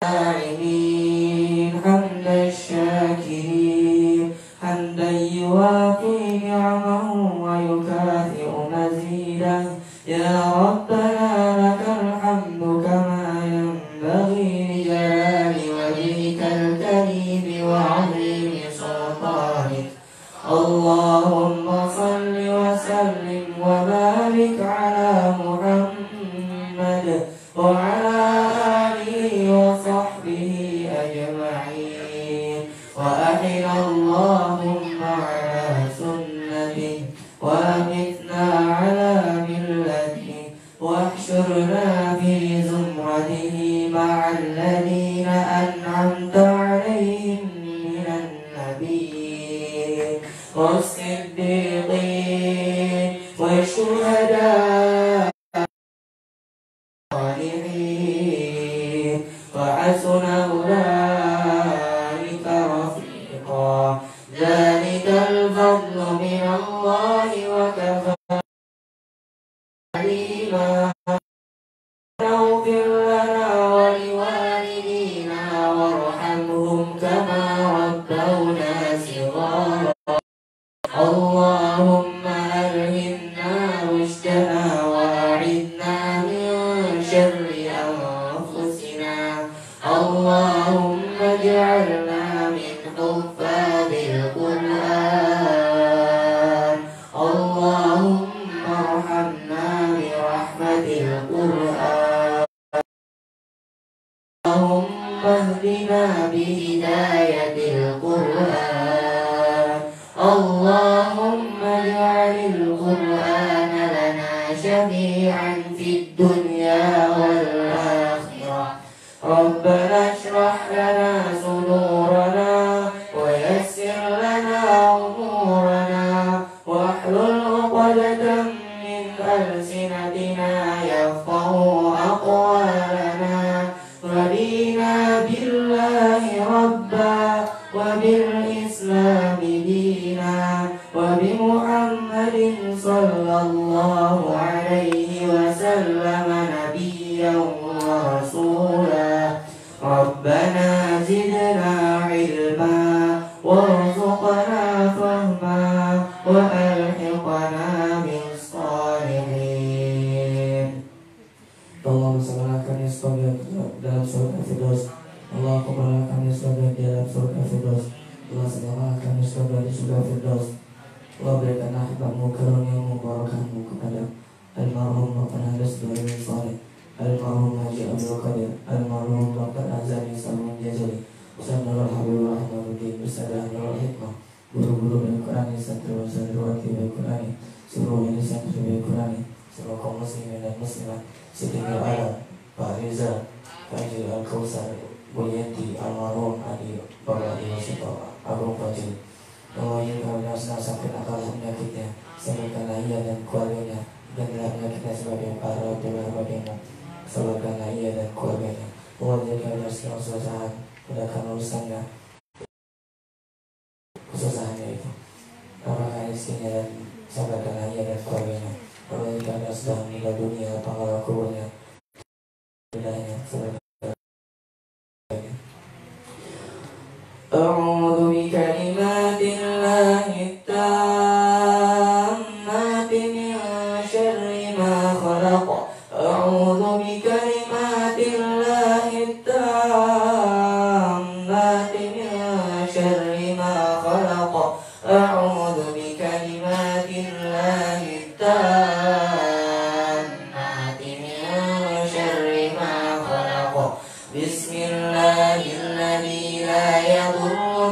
العالمين حمد الشاكرين حمدا يوافي نعمه ويكافئ مزيدا يا ربنا لك الحمد كما ينبغي لجلال وجهك الكريم وعظيم سلطانك اللهم صل وسلم وبارك على محمد وعلى آله وصحبه أجمعين وأحل اللهم على سنته وأمتنا على ملته واحشرنا في زمرته مع الذين أنعمت عليهم من النبيين والصديقين والشهداء وحسن أولئك رفيقا ذلك الفضل من الله وكفى عليما اغفر لنا ولوالدينا وارحمهم كما ربونا صغارا اللهم ألهمنا رشدنا وأعذنا من شر أنفسنا اللهم اجعلنا من حفاظ القرآن اللهم ارحمنا برحمة القرآن اللهم اهدنا بهداية القرآن اللهم اجعل القرآن لنا شفيعا في الدنيا والآخرة ربنا اشرح لنا صدورنا ويسر لنا أمورنا واحلل عقدة من ألسنتنا يفقهوا أقوالنا رضينا بالله ربا وبالإسلام دينا وبمحمد صلى الله عليه وسلم نبيا ورسولا ربنا زدنا علما وارزقنا فهما وألحقنا بالصالحين اللهم صل على كنيسة صغيرة dalam surga Firdaus Allah kumpulkan kami surga di dalam surga Firdaus Allah selamatkan kami surga di surga Firdaus Allah berikan rahmatmu karuniamu barakahmu kepada almarhum Bapak Nahdas Dharmi Saleh almarhum Haji Abdul Qadir almarhum Dr. Azani Salman Jazali Ustaz Nurul Habibur Rahmanuddin Ustaz Nurul Hikmah guru-guru Al-Qurani santriwati Al-Qurani seluruh insan Al-Qurani seluruh kaum muslimin dan muslimat setinggal alam Pak Riza Fajil Al-Kausar Buyanti almarhum Adi Bapak Yusuf Agung Fajil Allah yang kami sakit akal penyakitnya sembuhkanlah ia dan keluarganya dan penyakitnya sebagai para bagianmu sembuhkanlah ia dan keluarganya Allah jaga segala kesusahan mudahkan urusannya kesusahannya itu apakah rezekinya dan sembuhkanlah ia dan keluarganya Allah jaga sedang meninggal dunia pahala kuburnya bedanya sembuhkanlah أعوذ بكلمات الله التامات من شر ما خلق أعوذ بكلمات الله التامات من شر ما خلق أعوذ بكلمات الله التامات من شر ما خلق بسم الله الذي لا يضر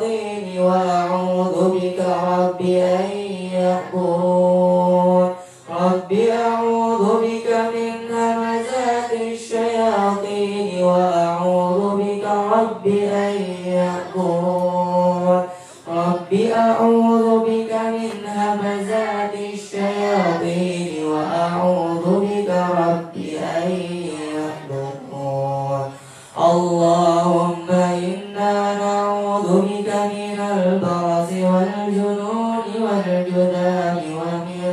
الشياطين وأعوذ بك رب أن يحضرون رب أعوذ بك من همزات الشياطين وأعوذ بك رب أن يحضرون رب أعوذ بك من همزات الشياطين وأعوذ بك رب أن يحضرون اللهم إنا نعوذ بك من البرص والجنون والجذام ومن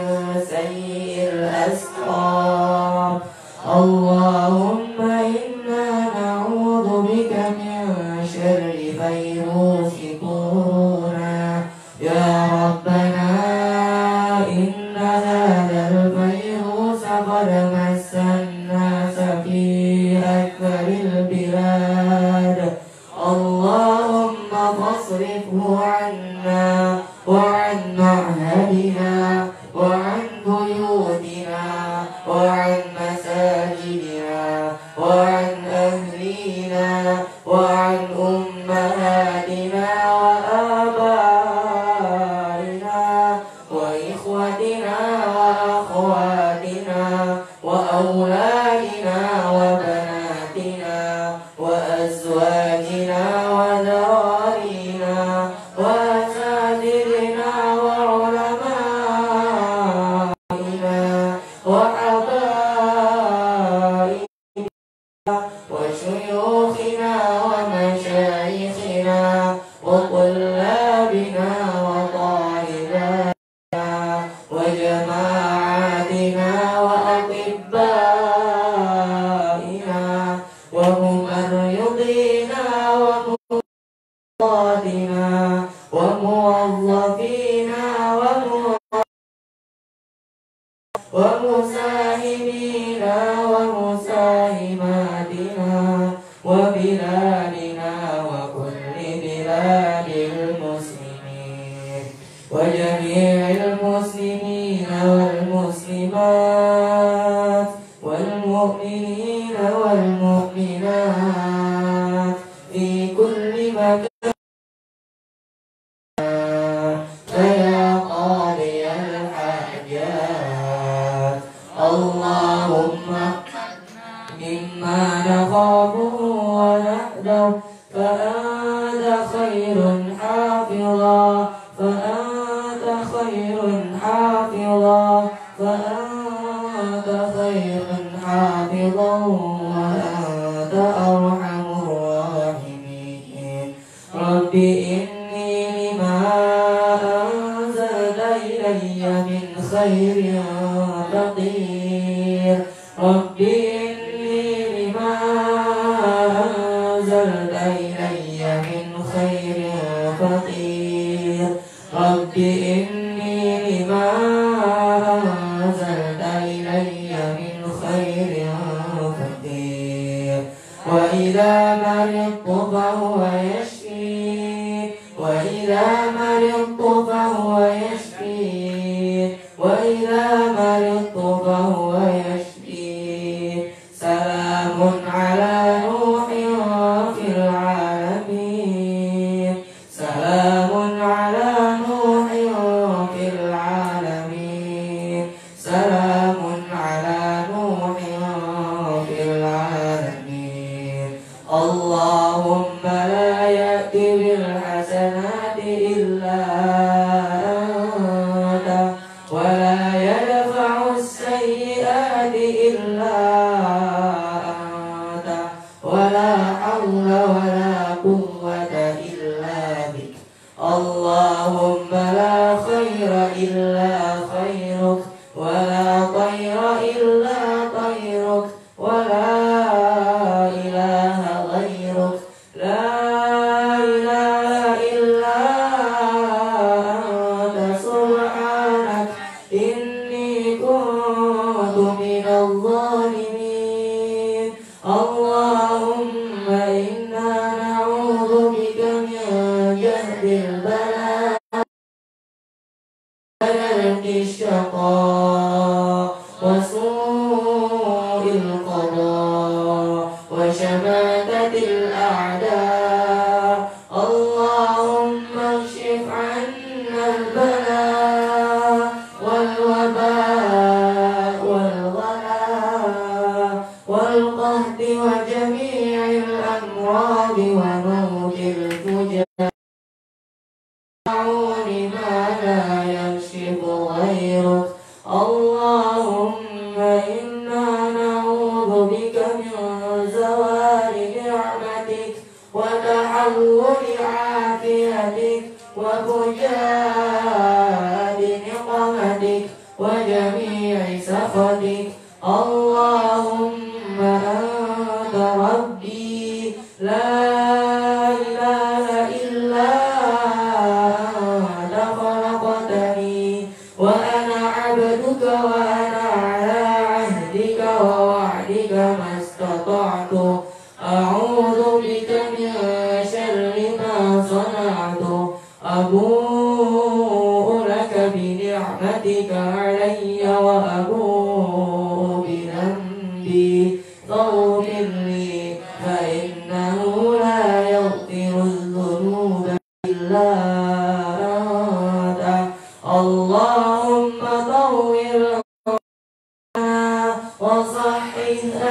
سيء الأسقام اللهم إنا نعوذ بك من شر فيروس كورونا يا ربنا إن هذا الفيروس قد مس الناس في أكثر البلاد اللهم فاصرفه عنا وعن معهدنا وعن بيوتنا وعن مساجدنا وعن أهلينا وعن أمهاتنا وآبائنا وإخوتنا وأخواتنا وأولادنا وبناتنا وأزواجنا وذرارينا وأساتذتنا وعلمائنا وحبائبنا وشيوخنا ومشايخنا وطلابنا وطالباتنا وجماعاتنا وأطبائنا وممرضينا ومقاضينا وموظفينا ومساهمينا ومساهماتنا وبلادنا وكل بلاد المسلمين وجميع المسلمين والمسلمات والمؤمنين والمؤمنات في كل مكان فيا قاضي الحاجات اللهم مما نخافه ونحذر فأنت خير حافظا فأنت خير حافظا فأنت خير حافظا وأنت أرحم الراحمين رب إني لما أنزلت إلي من خير فقير رب إني لما أنزلت إلي من خير فقير رب إني لما أنزلت إلي من خير فقير وإذا مرضت فهو يشفين وإذا مرضت فهو يشفين وإذا مرضت فهو يشفين سلام على نوح في العالمين سلام على نوح في العالمين سلام على نوح في العالمين اللهم لا يأتي بالحسنات إلا أنت ولا يدفع السيئات إلا أنت ولا حول ولا قوة إلا بك اللهم لا خير إلا خيرك ولا طير إلا طيرك ولا إله غيرك لا إله إلا أنت سبحانك إني كنت من الظالمين اللهم إنا نعوذ بك من جهد البلاء ودرك الشقاء وسوء القضاء وشماتة الأعداء اللهم ما لا يكشف غيرك. اللهم إنا نعوذ بك من زوال نعمتك وتحول عافيتك وفجاءة نقمتك وجميع سخطك. اللهم أنت ربي لا إله إلا أنت خلقتني وأنا عبدك وأنا على عهدك ووعدك ما استطعت. أعوذ بك من شر ما صنعت. أبوء لك بنعمتك علي وأبوء بذنبي فاغفر لي فإنه لا يغفر الذنوب إلا أنت. اللهم طهر وصحح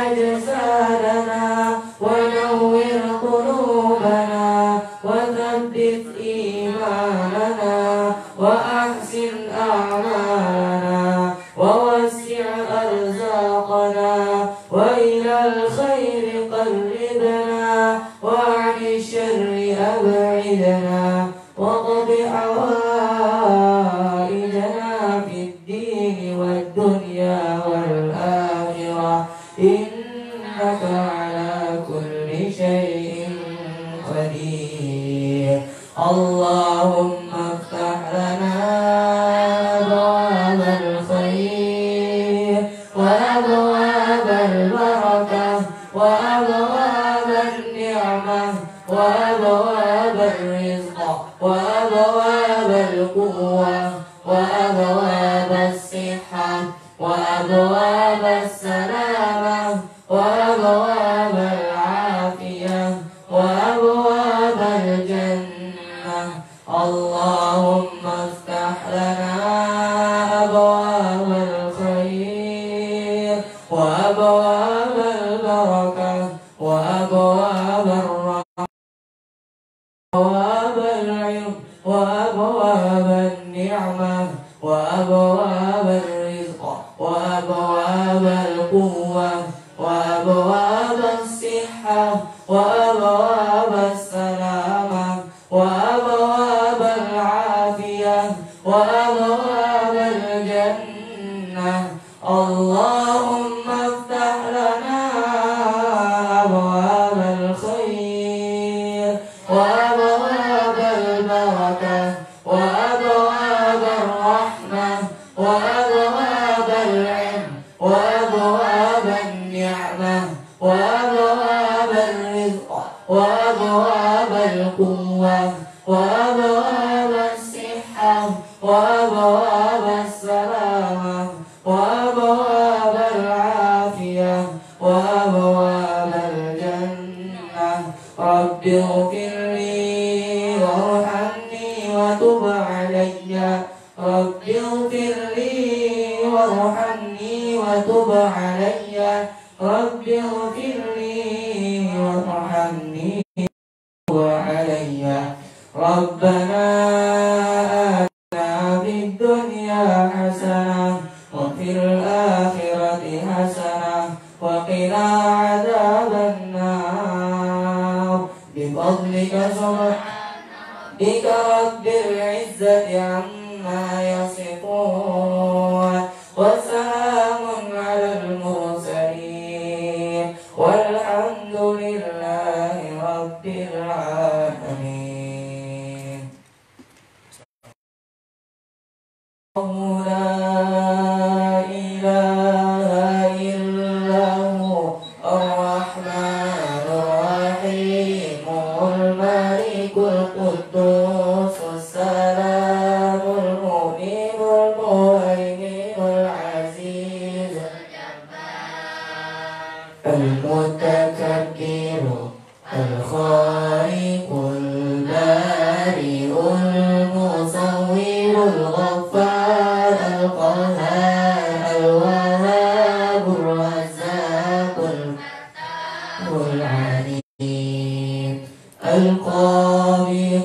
أجسادنا ونور قلوبنا وثبت إيماننا وأحسن أعمالنا ووسع أرزاقنا وإلى الخير قربنا وعن الشر أبعدنا واقض حوائجنا في الدين والدنيا والآخرة إنك على كل شيء قدير. اللهم افتح لنا أبواب الخير وأبواب البركة وأبواب النعمة وأبواب الرزق وأبواب القوة وأبواب الصحة وأبواب السلامة وأبواب العافية وأبواب الجنة. اللهم افتح لنا أبواب الخير وأبواب البركة وأبواب الرحمة وأبواب العلم وأبواب النعمة وأبواب الرزق وأبواب القوة وأبواب الصحة وأبواب السلامة وأبواب العافية وأبواب الجنة. اللهم افتح لنا أبواب الخير وأبواب البركة وأبواب الرحمة وأبواب العلم وأبواب النعمة وأبواب الرزق وأبواب القوة وأبواب الصحة وأبواب السلامة وأبواب العافية وأبواب الجنة. رب اغفر لي وارحمني وتب علي. رب اغفر لي وارحمني وتب علي. رب اغفر لي وارحمني وتب علي. ربنا آتنا في الدنيا حسنة وفي الآخرة حسنة وقنا عذاب النار بفضلك سبحانك رب العزة عما يصفون وسلام على المرسلين والحمد لله رب العالمين. لا إله إلا هو الرحمن الرحيم الملك القدوس السلام المؤمن المهيمن العزيز المتكبر الخالق البارئ المصور الغفار القهار الوهاب الرزاق العليم القادر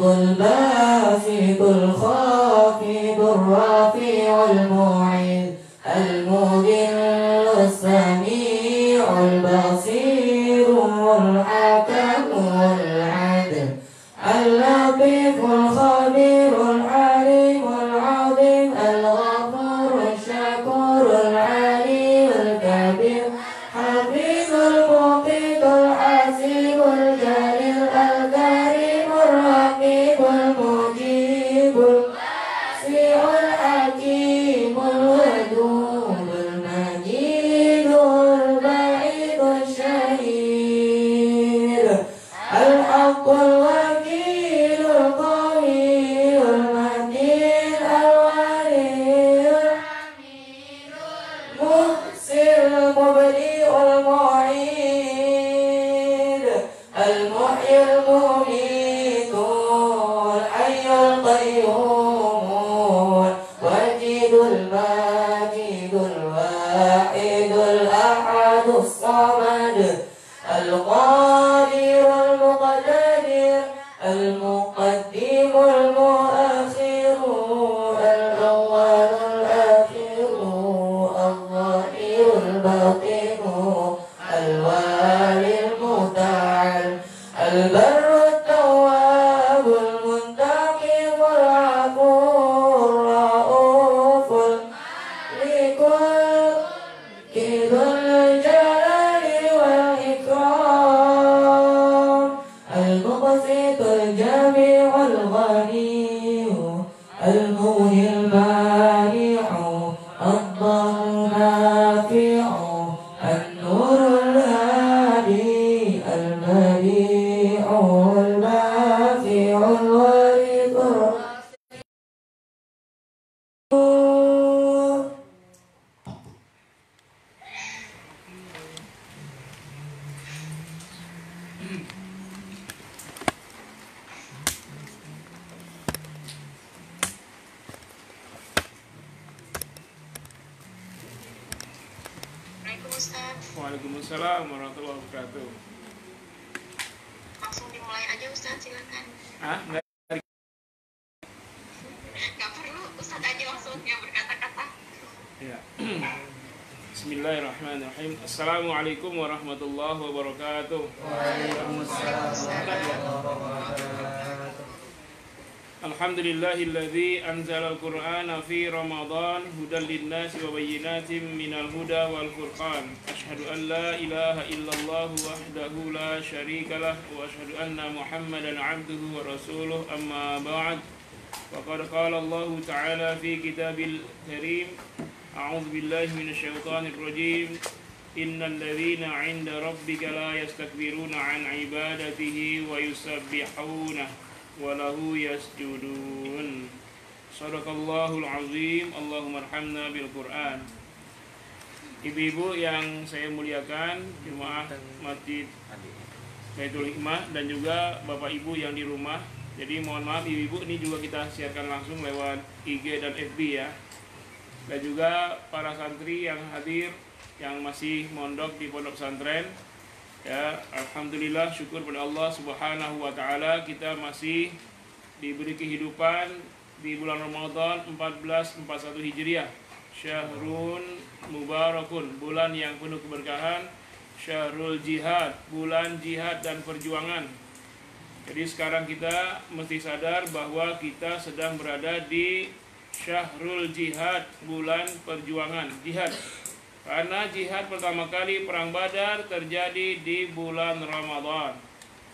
اللطيف الخبير العليم العظيم الغفور الشكور العلي الكبير حفيظ المقيت الحسيب الجليل الكريم الرقيب المجيب الواسع الحكيم الودود المجيد البعيد الشهيد الحق الوكيل القوي المتين الولي الحميد المحسن المبدئ المعيد المحيي المميت الحي القيوم الوجيد الماجد الواحد الأحد الصمد القادر المقتدر المقدم المؤخر الأول الآخر الظاهر الباطن الوالي المتعال البر التواب المنتقم العفو الرؤوف الملك ذو الجلال والإكرام المقسط الجميع الغني المغني المانع الضر النافع النور الهادي المبديع الباقي الوريث Waalaikumsalam warahmatullahi wabarakatuh. Langsung dimulai aja Ustaz, silakan. Enggak. Gak perlu Ustaz aja langsung yang berkata-kata. Ya. Bismillahirrahmanirrahim. Assalamualaikum warahmatullahi wabarakatuh. Alhamdulillahilladzi anzalal qur'ana fi Ramadan hudan linnasi wa bayyinatin minal huda wal furqan. Asyhadu an la ilaha illallah wahdahu la syarikalah wa asyhadu anna Muhammadan 'abduhu wa rasuluh, amma ba'd. Faqad qala Allah ta'ala fi kitabil karim, a'udzu billahi minasyaitonir rajim. Innal ladzina 'inda rabbika la yastakbiruna 'an 'ibadatihi wa yusabbihuna walahu yasjudun. Shadaqallahul azim. Allahumma arhamna bil Qur'an. Ibu-ibu yang saya muliakan, jemaah Masjid Baitul Hikmah dan juga Bapak Ibu yang di rumah. Jadi mohon maaf ibu-ibu, ini juga kita siarkan langsung lewat IG dan FB ya. Dan juga para santri yang hadir, yang masih mondok di pondok pesantren. Ya, alhamdulillah, syukur pada Allah Subhanahu wa taala kita masih diberi kehidupan di bulan Ramadan 1441 Hijriah. Syahrun mubarakun, bulan yang penuh keberkahan. Syahrul jihad, bulan jihad dan perjuangan. Jadi sekarang kita mesti sadar bahwa kita sedang berada di Syahrul jihad, bulan perjuangan, jihad. Karena jihad pertama kali perang Badar terjadi di bulan Ramadan.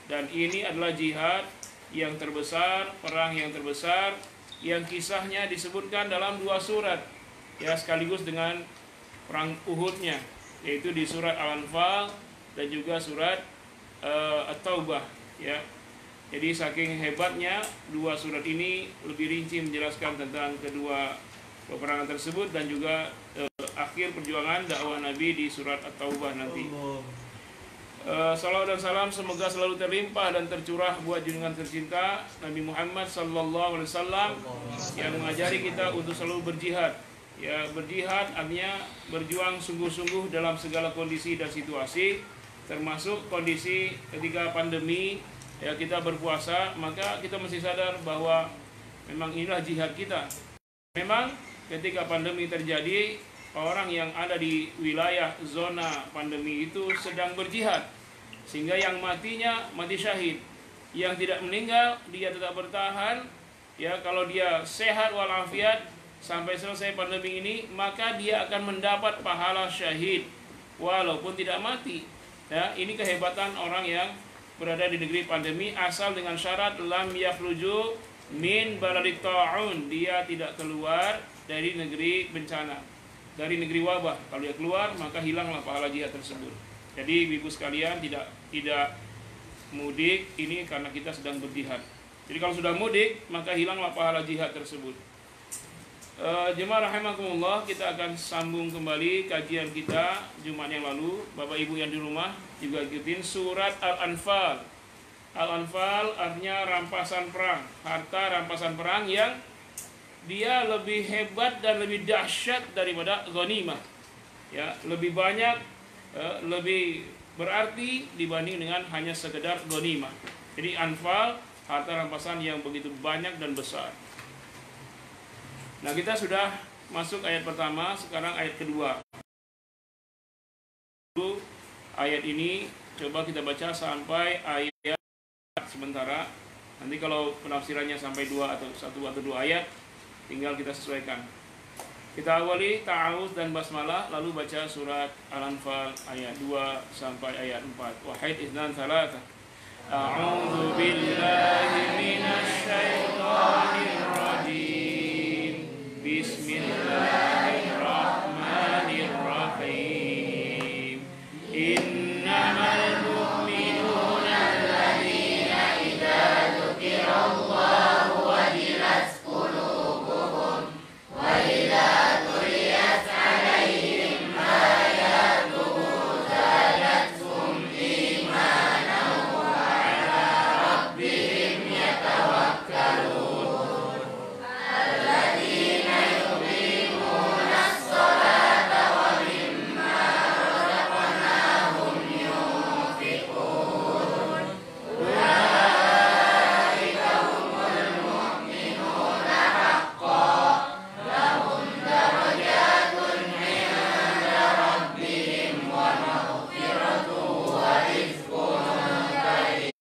Dan ini adalah jihad yang terbesar, perang yang terbesar, yang kisahnya disebutkan dalam 2 surat. Ya, sekaligus dengan perang Uhudnya, yaitu di surat Al-Anfal dan juga surat At-Taubah. Ya. Jadi saking hebatnya 2 surat ini lebih rinci menjelaskan tentang kedua peperangan tersebut dan juga akhir perjuangan dakwah Nabi di surat At-Taubah nanti. Salawat dan salam semoga selalu terlimpah dan tercurah buat junjungan tercinta Nabi Muhammad sallallahu alaihi wasallam yang mengajari kita untuk selalu berjihad. Ya, berjihad artinya berjuang sungguh-sungguh dalam segala kondisi dan situasi, termasuk kondisi ketika pandemi. Ya, kita berpuasa, maka kita mesti sadar bahwa memang inilah jihad kita. Memang ketika pandemi terjadi, orang yang ada di wilayah zona pandemi itu sedang berjihad, sehingga yang matinya mati syahid, yang tidak meninggal, dia tetap bertahan. Ya, kalau dia sehat walafiat sampai selesai pandemi ini, maka dia akan mendapat pahala syahid walaupun tidak mati. Ya, ini kehebatan orang yang berada di negeri pandemi, asal dengan syarat lam yakhruju min baladit ta'un, dia tidak keluar dari negeri bencana, dari negeri wabah. Kalau dia keluar, maka hilanglah pahala jihad tersebut. Jadi ibu sekalian, tidak mudik ini karena kita sedang berjihad. Jadi kalau sudah mudik, maka hilanglah pahala jihad tersebut. Jemaah rahimakumullah, kita akan sambung kembali kajian kita Jumat yang lalu. Bapak Ibu yang di rumah juga ikutin surat Al-Anfal. Al-Anfal artinya rampasan perang, harta rampasan perang yang dia lebih hebat dan lebih dahsyat daripada ghanimah. Ya, lebih banyak, lebih berarti dibanding dengan hanya sekedar ghanimah. Jadi Anfal, harta rampasan yang begitu banyak dan besar. Nah, kita sudah masuk ayat pertama, sekarang ayat kedua. Ayat ini coba kita baca sampai ayat sementara. Nanti kalau penafsirannya sampai 1 atau 2 ayat, tinggal kita sesuaikan. Kita awali ta'awuz dan basmalah, lalu baca surat Al-Anfal ayat 2 sampai ayat 4. Wahid iznan salatah. A'udzu billahi minasy syaithanir rajim. Bismillahirrahmanirrahim. Innamal mu'minuna alladzina idza dzukirallahu wajilat qulubuhum wa idza tuliyat 'alaihim ayatuhu zadatuhum imanan wa 'ala rabbihim yatawakkalun. Alladzina yuqimuna as-salata wa mimma razaqnahum yunfiqun. Ulaika humul mu'minuna haqqan, lahum darajatun 'inda rabbihim wa maghfiratun wa rizqun karim.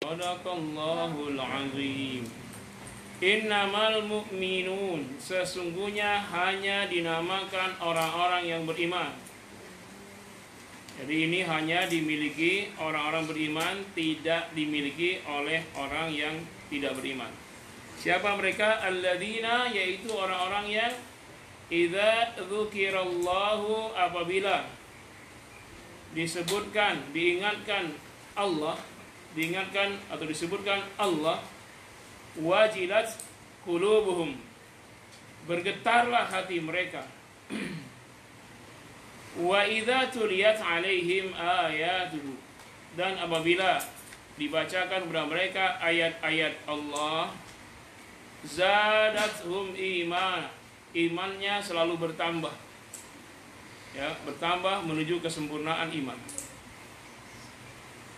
Sadaqallahul azim. Innamal mu'minun, sesungguhnya hanya dinamakan orang-orang yang beriman. Jadi ini hanya dimiliki orang-orang beriman, tidak dimiliki oleh orang yang tidak beriman. Siapa mereka? Alladzina, yaitu orang-orang yang idza dzukirallahu, apabila disebutkan, diingatkan Allah, diingatkan atau disebutkan Allah, wajilat qulubuhum, bergetarlah hati mereka. Wa idza tuliyat 'alaihim ayatuhu, dan apabila dibacakan kepada mereka ayat-ayat Allah, zadathum iman, imannya selalu bertambah. Ya, bertambah menuju kesempurnaan iman.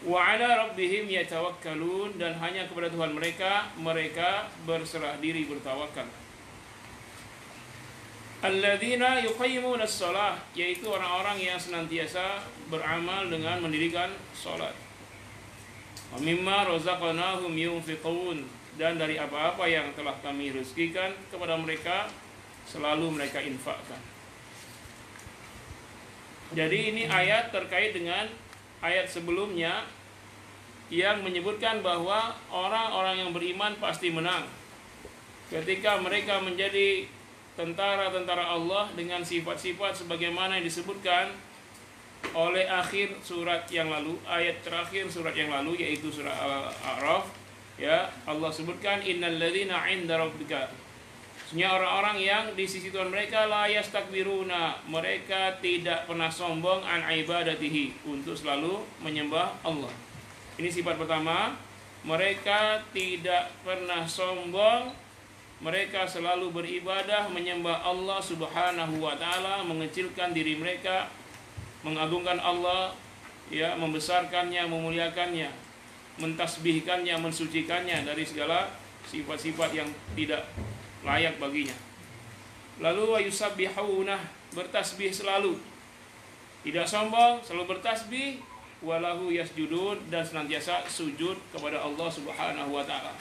Wa 'ala rabbihim yatawakkalun, dan hanya kepada Tuhan mereka berserah diri, bertawakal. Alladzina yuqimuna as-shalah, yaitu orang-orang yang senantiasa beramal dengan mendirikan salat. Wa mimma razaqnahum yunfiqun, dan dari apa-apa yang telah kami rezekikan kepada mereka selalu mereka infakkan. Jadi ini ayat terkait dengan ayat sebelumnya yang menyebutkan bahwa orang-orang yang beriman pasti menang ketika mereka menjadi tentara-tentara Allah dengan sifat-sifat sebagaimana yang disebutkan oleh akhir surat yang lalu, ayat terakhir surat yang lalu, yaitu surah Al-A'raf. Ya, Allah sebutkan innalladzina 'inda rabbika, sesungguhnya orang-orang yang di sisi Tuhan mereka la yastakbiruna, mereka tidak pernah sombong an ibadatihi, untuk selalu menyembah Allah. Ini sifat pertama, mereka tidak pernah sombong, mereka selalu beribadah menyembah Allah Subhanahu wa taala, mengecilkan diri mereka, mengagungkan Allah, ya, membesarkannya, memuliakannya, mentasbihkannya, mensucikannya dari segala sifat-sifat yang tidak layak baginya. Lalu wa yusabbihuna, bertasbih selalu. Tidak sombong, selalu bertasbih, walahu yasjudun, dan senantiasa sujud kepada Allah Subhanahu wa taala.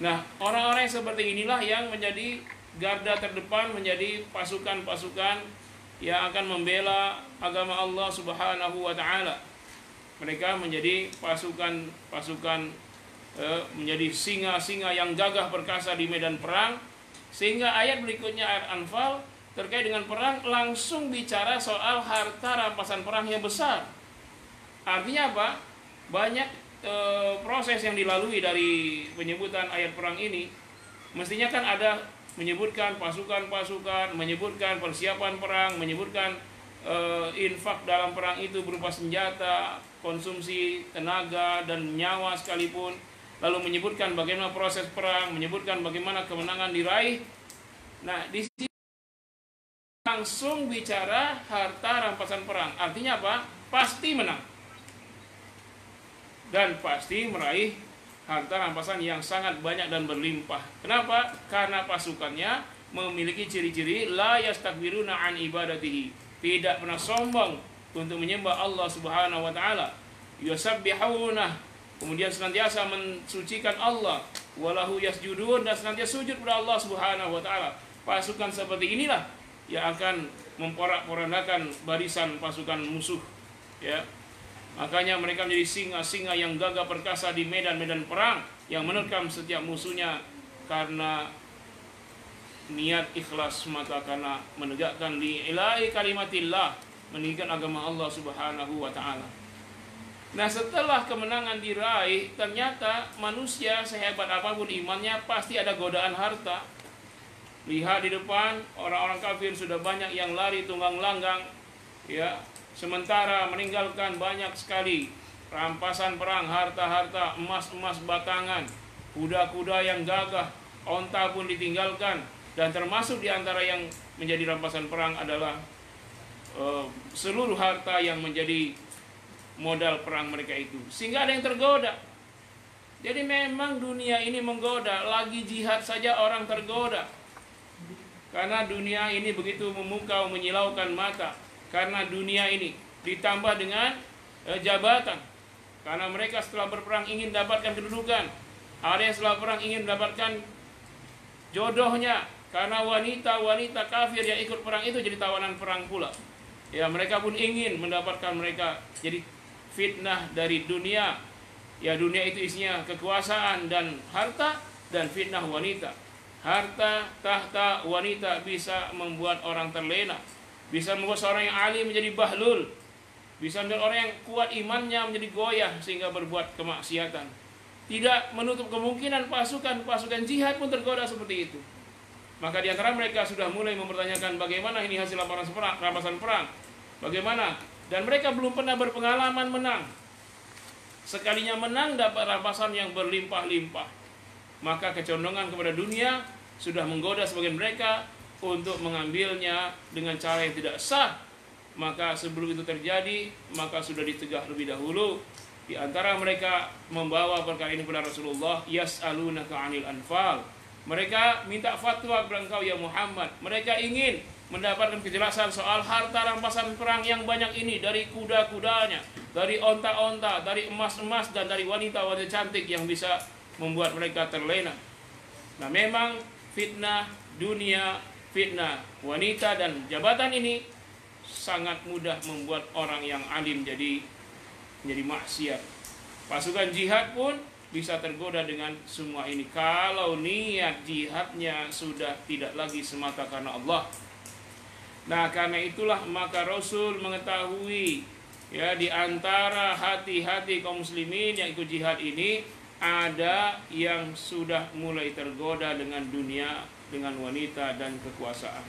Nah, orang-orang yang seperti inilah yang menjadi garda terdepan, menjadi pasukan-pasukan yang akan membela agama Allah Subhanahu wa taala. Mereka menjadi pasukan-pasukan, menjadi singa-singa yang gagah perkasa di medan perang. Sehingga ayat berikutnya, ayat Anfal, terkait dengan perang langsung bicara soal harta rampasan perang yang besar. Artinya apa? Banyak proses yang dilalui dari penyebutan ayat perang ini. Mestinya kan ada menyebutkan pasukan-pasukan, menyebutkan persiapan perang, menyebutkan infak dalam perang itu berupa senjata, konsumsi tenaga dan nyawa sekalipun, lalu menyebutkan bagaimana proses perang, menyebutkan bagaimana kemenangan diraih. Nah, di sini langsung bicara harta rampasan perang. Artinya apa? Pasti menang dan pasti meraih harta rampasan yang sangat banyak dan berlimpah. Kenapa? Karena pasukannya memiliki ciri-ciri la yastakbiruna an ibadatihi, tidak pernah sombong untuk menyembah Allah Subhanahu wa taala. Yusabbihuna, kemudian senantiasa mensucikan Allah, walahu yasjudun, dan senantiasa sujud kepada Allah Subhanahu wa taala. Pasukan seperti inilah yang akan memporak-porandakan barisan pasukan musuh, ya. Makanya mereka menjadi singa-singa yang gagah perkasa di medan-medan perang, yang menerkam setiap musuhnya karena niat ikhlas semata, karena menegakkan li'ilahi kalimatillah, meninggikan agama Allah Subhanahu wa taala. Nah, setelah kemenangan diraih, ternyata manusia sehebat apapun imannya pasti ada godaan harta. Lihat di depan, orang-orang kafir sudah banyak yang lari tunggang langgang, ya. Sementara meninggalkan banyak sekali rampasan perang, harta-harta, emas-emas batangan, kuda-kuda yang gagah, onta pun ditinggalkan. Dan termasuk di antara yang menjadi rampasan perang adalah seluruh harta yang menjadi modal perang mereka itu. Sehingga ada yang tergoda. Jadi memang dunia ini menggoda, lagi jihad saja orang tergoda. Karena dunia ini begitu memukau, menyilaukan mata. Karena dunia ini ditambah dengan jabatan. Karena mereka setelah berperang ingin dapatkan kedudukan. Ada yang setelah perang ingin mendapatkan jodohnya. Karena wanita-wanita kafir yang ikut perang itu jadi tawanan perang pula. Ya, mereka pun ingin mendapatkan mereka. Jadi fitnah dari dunia. Ya, dunia itu isinya kekuasaan dan harta, dan fitnah wanita. Harta, tahta, wanita bisa membuat orang terlena. Bisa membuat seorang yang alim menjadi bahlul. Bisa membuat orang yang kuat imannya menjadi goyah sehingga berbuat kemaksiatan. Tidak menutup kemungkinan pasukan jihad pun tergoda seperti itu. Maka di antara mereka sudah mulai mempertanyakan bagaimana ini hasil rampasan perang. Bagaimana? Dan mereka belum pernah berpengalaman menang. Sekalinya menang dapat rampasan yang berlimpah-limpah. Maka kecondongan kepada dunia sudah menggoda sebagian mereka untuk mengambilnya dengan cara yang tidak sah. Maka sebelum itu terjadi, maka sudah ditegah lebih dahulu. Di antara mereka membawa perkara ini kepada Rasulullah, yas'alunaka 'anil anfal. Mereka minta fatwa kepada engkau ya Muhammad. Mereka ingin mendapatkan kejelasan soal harta rampasan perang yang banyak ini, dari kuda-kudanya, dari onta-onta, dari emas-emas, dan dari wanita-wanita cantik yang bisa membuat mereka terlena. Nah, memang fitnah dunia, fitnah wanita dan jabatan ini sangat mudah membuat orang yang alim jadi maksiat. Pasukan jihad pun bisa tergoda dengan semua ini kalau niat jihadnya sudah tidak lagi semata karena Allah. Nah, karena itulah maka Rasul mengetahui, ya, di antara hati-hati kaum muslimin yang ikut jihad ini ada yang sudah mulai tergoda dengan dunia, dengan wanita dan kekuasaan.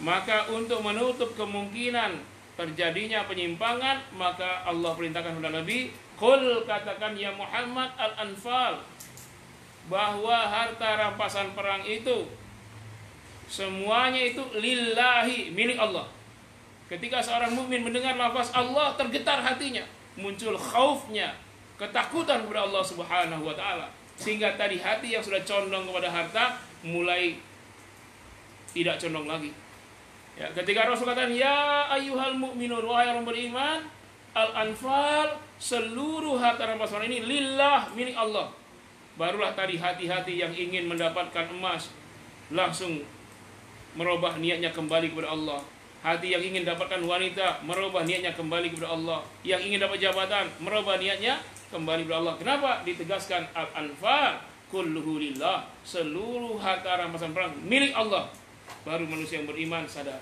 Maka untuk menutup kemungkinan terjadinya penyimpangan, maka Allah perintahkan kepada Nabi, qul, katakan ya Muhammad, al-anfal, bahwa harta rampasan perang itu semuanya itu lillahi, milik Allah. Ketika seorang mukmin mendengar lafaz Allah, tergetar hatinya, muncul khaufnya, ketakutan kepada Allah Subhanahu wa taala, sehingga tadi hati yang sudah condong kepada harta mulai tidak condong lagi. Ya, ketika Rasul katakan ya ayyuhal mu'minun, wahai orang beriman, Al-Anfal, seluruh harta rampasan ini lillah, milik Allah. Barulah tadi hati-hati yang ingin mendapatkan emas langsung merubah niatnya kembali kepada Allah. Hati yang ingin dapatkan wanita merubah niatnya kembali kepada Allah. Yang ingin dapat jabatan merubah niatnya kembali kepada Allah. Kenapa? Ditegaskan Al-Anfal kulluhu lillah, seluruh harta rampasan perang milik Allah. Baru manusia yang beriman sadar.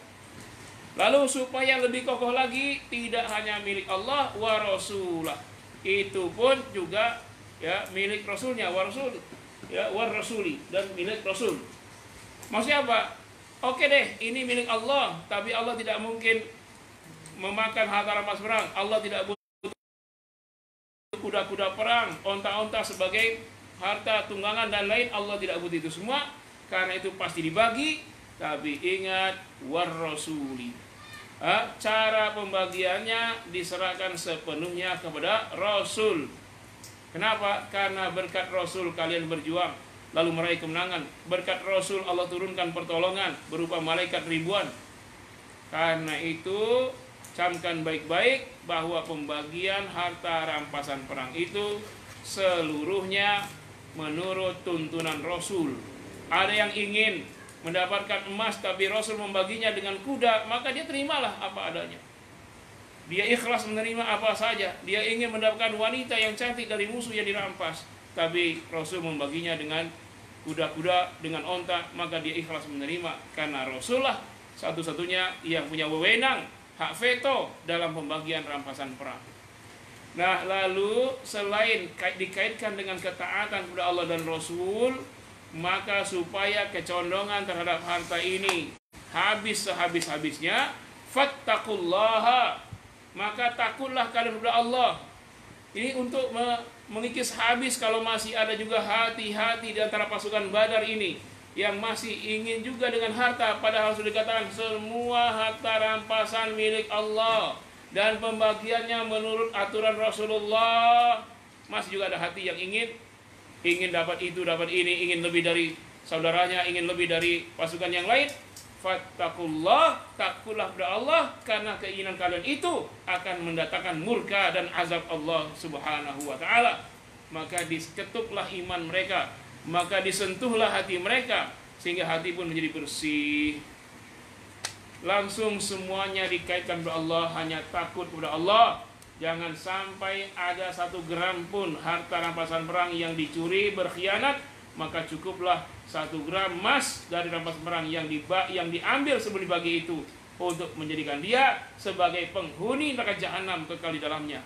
Lalu supaya lebih kokoh lagi, tidak hanya milik Allah wa rasulah, itu pun juga ya milik rasulnya, wa rasul ya, wa rasuli, dan milik rasul. Maksudnya apa? Oke deh, ini milik Allah, tapi Allah tidak mungkin memakan harta rampas perang. Allah tidak butuh kuda-kuda perang, onta-onta sebagai harta tunggangan dan lain. Allah tidak butuh itu semua, karena itu pasti dibagi. Tapi ingat, war rasuli, cara pembagiannya diserahkan sepenuhnya kepada Rasul. Kenapa? Karena berkat Rasul kalian berjuang lalu meraih kemenangan. Berkat Rasul Allah turunkan pertolongan berupa malaikat ribuan. Karena itu camkan baik-baik bahwa pembagian harta rampasan perang itu seluruhnya menurut tuntunan Rasul. Ada yang ingin mendapatkan emas tapi Rasul membaginya dengan kuda, maka dia terimalah apa adanya. Dia ikhlas menerima apa saja. Dia ingin mendapatkan wanita yang cantik dari musuh yang dirampas, tapi Rasul membaginya dengan kuda-kuda, dengan onta, maka dia ikhlas menerima. Karena Rasul lah satu-satunya yang punya wewenang, hak veto dalam pembagian rampasan perang. Nah, lalu selain dikaitkan dengan ketaatan kepada Allah dan Rasul, maka supaya kecondongan terhadap harta ini habis sehabis-habisnya, fattaqullaha, maka takutlah kalian kepada Allah. Ini untuk mengikis habis kalau masih ada juga hati-hati di antara pasukan Badar ini yang masih ingin juga dengan harta, padahal sudah dikatakan semua harta rampasan milik Allah dan pembagiannya menurut aturan Rasulullah. Masih juga ada hati yang ingin dapat itu, dapat ini, ingin lebih dari saudaranya, ingin lebih dari pasukan yang lain. Fattaqullah, takutlah kepada Allah, karena keinginan kalian itu akan mendatangkan murka dan azab Allah Subhanahu wa taala. Maka diketuklah iman mereka, maka disentuhlah hati mereka sehingga hati pun menjadi bersih. Langsung semuanya dikaitkan kepada Allah, hanya takut kepada Allah. Jangan sampai ada 1 gram pun harta rampasan perang yang dicuri, berkhianat, maka cukuplah 1 gram emas dari rampasan perang yang diambil sebelum dibagi itu untuk menjadikan dia sebagai penghuni neraka jahanam kekal di dalamnya.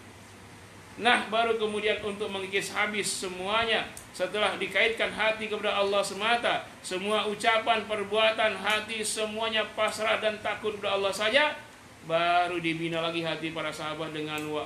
Nah, baru kemudian untuk mengikis habis semuanya, setelah dikaitkan hati kepada Allah semata, semua ucapan, perbuatan, hati semuanya pasrah dan takut kepada Allah saja, baru dibina lagi hati para sahabat dengan wa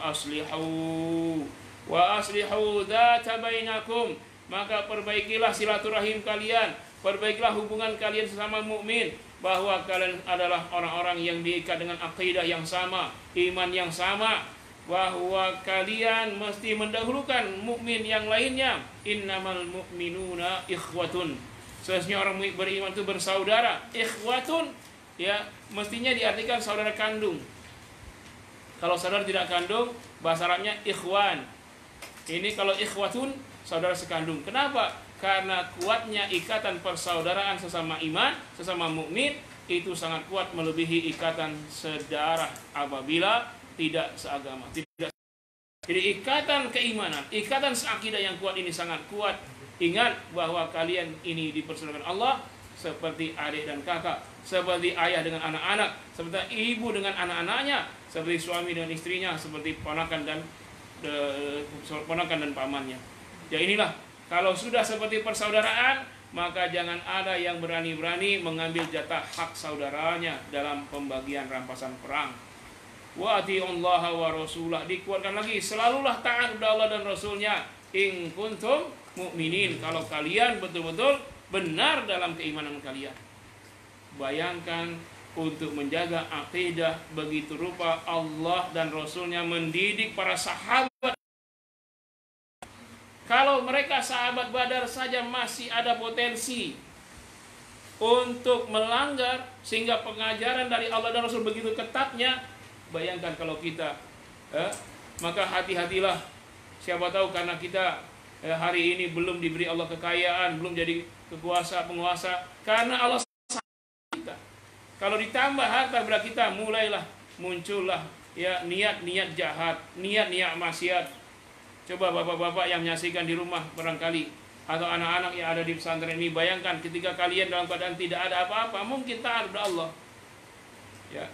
aslihu dzata bainakum, maka perbaikilah silaturahim kalian, perbaikilah hubungan kalian sesama mukmin, bahwa kalian adalah orang-orang yang diikat dengan akidah yang sama, iman yang sama, bahwa kalian mesti mendahulukan mukmin yang lainnya. Innamal mu'minuna ikhwatun, sesungguhnya orang beriman itu bersaudara. Ikhwatun ya mestinya diartikan saudara kandung. Kalau saudara tidak kandung, bahasa Arabnya ikhwan. Ini kalau ikhwatun, saudara sekandung. Kenapa? Karena kuatnya ikatan persaudaraan sesama iman, sesama mukmin itu sangat kuat, melebihi ikatan sedarah apabila tidak seagama. Jadi ikatan keimanan, ikatan seakidah yang kuat ini sangat kuat. Ingat bahwa kalian ini dipersatukan Allah seperti adik dan kakak, seperti ayah dengan anak-anak, seperti ibu dengan anak-anaknya, seperti suami dengan istrinya, seperti ponakan dan pamannya. Ya inilah, kalau sudah seperti persaudaraan, maka jangan ada yang berani-berani mengambil jatah hak saudaranya dalam pembagian rampasan perang. Wa atiullaha wa rasulah, dikuatkan lagi, selalulah taat kepada Allah dan Rasulnya. In kuntum mu'minin, kalau kalian betul-betul benar dalam keimanan kalian. Bayangkan untuk menjaga akidah begitu rupa Allah dan Rasulnya mendidik para sahabat. Kalau mereka sahabat Badar saja masih ada potensi untuk melanggar sehingga pengajaran dari Allah dan Rasul begitu ketatnya, bayangkan kalau kita Maka hati-hatilah. Siapa tahu karena kita hari ini belum diberi Allah kekayaan, belum jadi penguasa, karena Allah kita. Kalau ditambah harta berat kita, mulailah muncullah ya niat-niat jahat, niat-niat maksiat. Coba bapak-bapak yang menyaksikan di rumah barangkali, atau anak-anak yang ada di pesantren ini, bayangkan ketika kalian dalam keadaan tidak ada apa-apa, mungkin taat kepada Allah. Ya.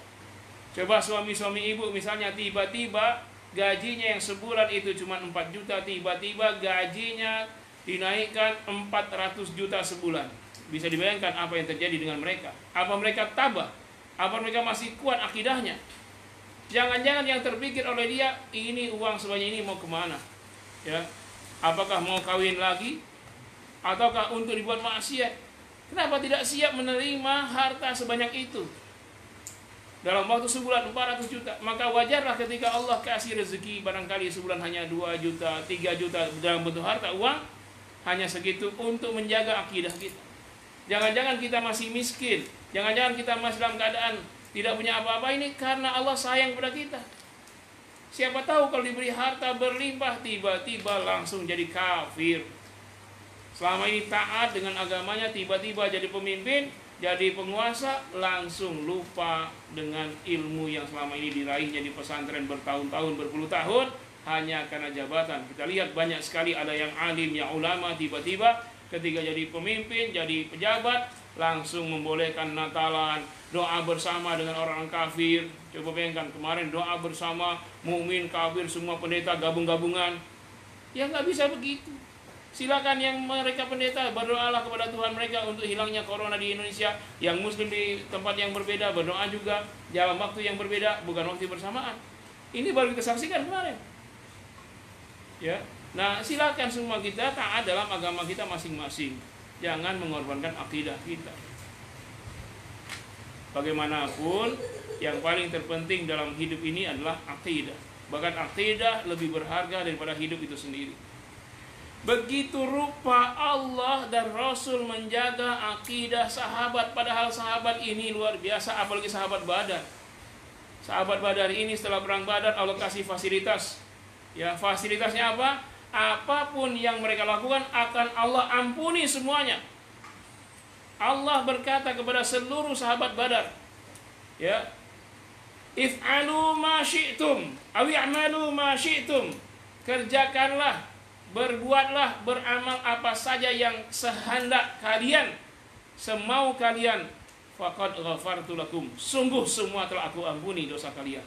Coba suami-suami ibu misalnya tiba-tiba gajinya yang sebulan itu cuma 4 juta, tiba-tiba gajinya dinaikkan 400 juta sebulan. Bisa dibayangkan apa yang terjadi dengan mereka. Apa mereka tabah? Apa mereka masih kuat akidahnya? Jangan-jangan yang terpikir oleh dia, ini uang sebanyak ini mau kemana? Ya, apakah mau kawin lagi? Ataukah untuk dibuat maksiat? Kenapa tidak siap menerima harta sebanyak itu? Dalam waktu sebulan 400 juta. Maka wajarlah ketika Allah kasih rezeki barangkali sebulan hanya 2 juta, 3 juta dalam bentuk harta, uang, hanya segitu untuk menjaga akidah kita. Jangan-jangan kita masih miskin, jangan-jangan kita masih dalam keadaan tidak punya apa-apa, ini karena Allah sayang kepada kita. Siapa tahu kalau diberi harta berlimpah, tiba-tiba langsung jadi kafir. Selama ini taat dengan agamanya, tiba-tiba jadi pemimpin, jadi penguasa, langsung lupa dengan ilmu yang selama ini diraihnya di pesantren bertahun-tahun, berpuluh tahun, hanya karena jabatan. Kita lihat banyak sekali ada yang alim, yang ulama, tiba-tiba ketika jadi pemimpin, jadi pejabat, langsung membolehkan Natalan, doa bersama dengan orang kafir. Coba bayangkan kemarin doa bersama, mukmin, kafir, semua pendeta gabung-gabungan. Ya nggak bisa begitu. Silakan yang mereka pendeta berdoalah kepada Tuhan mereka untuk hilangnya corona di Indonesia. Yang muslim di tempat yang berbeda berdoa juga dalam waktu yang berbeda, bukan waktu bersamaan. Ini baru kita saksikan kemarin. Ya. Nah, silakan semua kita taat dalam agama kita masing-masing. Jangan mengorbankan akidah kita. Bagaimanapun, yang paling terpenting dalam hidup ini adalah akidah. Bahkan akidah lebih berharga daripada hidup itu sendiri. Begitu rupa Allah dan Rasul menjaga akidah sahabat, padahal sahabat ini luar biasa, apalagi sahabat Badar. Sahabat Badar ini setelah perang Badar Allah kasih fasilitas. Ya, fasilitasnya apa? Apapun yang mereka lakukan akan Allah ampuni semuanya. Allah berkata kepada seluruh sahabat Badar, ya, if'alu ma syi'tum aw i'malu ma syi'tum. Kerjakanlah, berbuatlah, beramal apa saja yang sehendak kalian, semau kalian, faqad ghafartu lakum. Sungguh semua telah aku ampuni dosa kalian.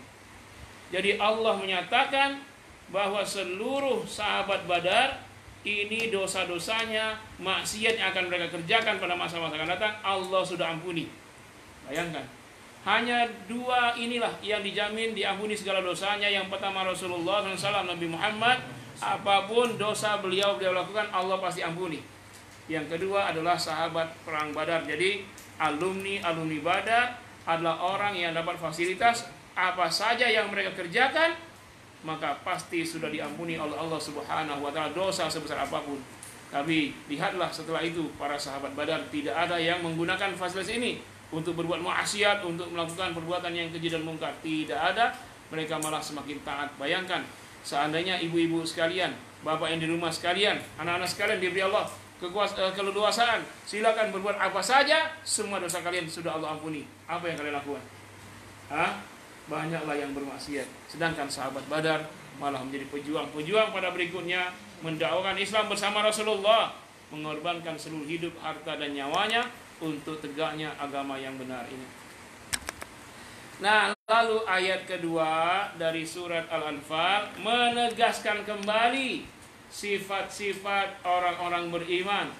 Jadi Allah menyatakan bahwa seluruh sahabat Badar ini dosa-dosanya, maksiat yang akan mereka kerjakan pada masa-masa akan datang, Allah sudah ampuni. Bayangkan, hanya 2 inilah yang dijamin diampuni segala dosanya. Yang pertama Rasulullah SAW, Nabi Muhammad, apapun dosa beliau lakukan Allah pasti ampuni. Yang kedua adalah sahabat perang Badar. Jadi alumni Badar adalah orang yang dapat fasilitas, apa saja yang mereka kerjakan maka pasti sudah diampuni oleh Allah Subhanahu wa taala, dosa sebesar apapun. Tapi lihatlah setelah itu para sahabat Badar tidak ada yang menggunakan fasilitas ini untuk berbuat maksiat, untuk melakukan perbuatan yang keji dan mungkar. Tidak ada, mereka malah semakin taat. Bayangkan seandainya ibu-ibu sekalian, bapak yang di rumah sekalian, anak-anak sekalian diberi Allah keleluasaan, silakan berbuat apa saja, semua dosa kalian sudah Allah ampuni. Apa yang kalian lakukan? Banyaklah yang bermaksiat. Sedangkan sahabat Badar malah menjadi pejuang pada berikutnya, mendakwakan Islam bersama Rasulullah, mengorbankan seluruh hidup, harta dan nyawanya untuk tegaknya agama yang benar ini. Nah, lalu ayat kedua dari surat Al-Anfal menegaskan kembali sifat-sifat orang-orang beriman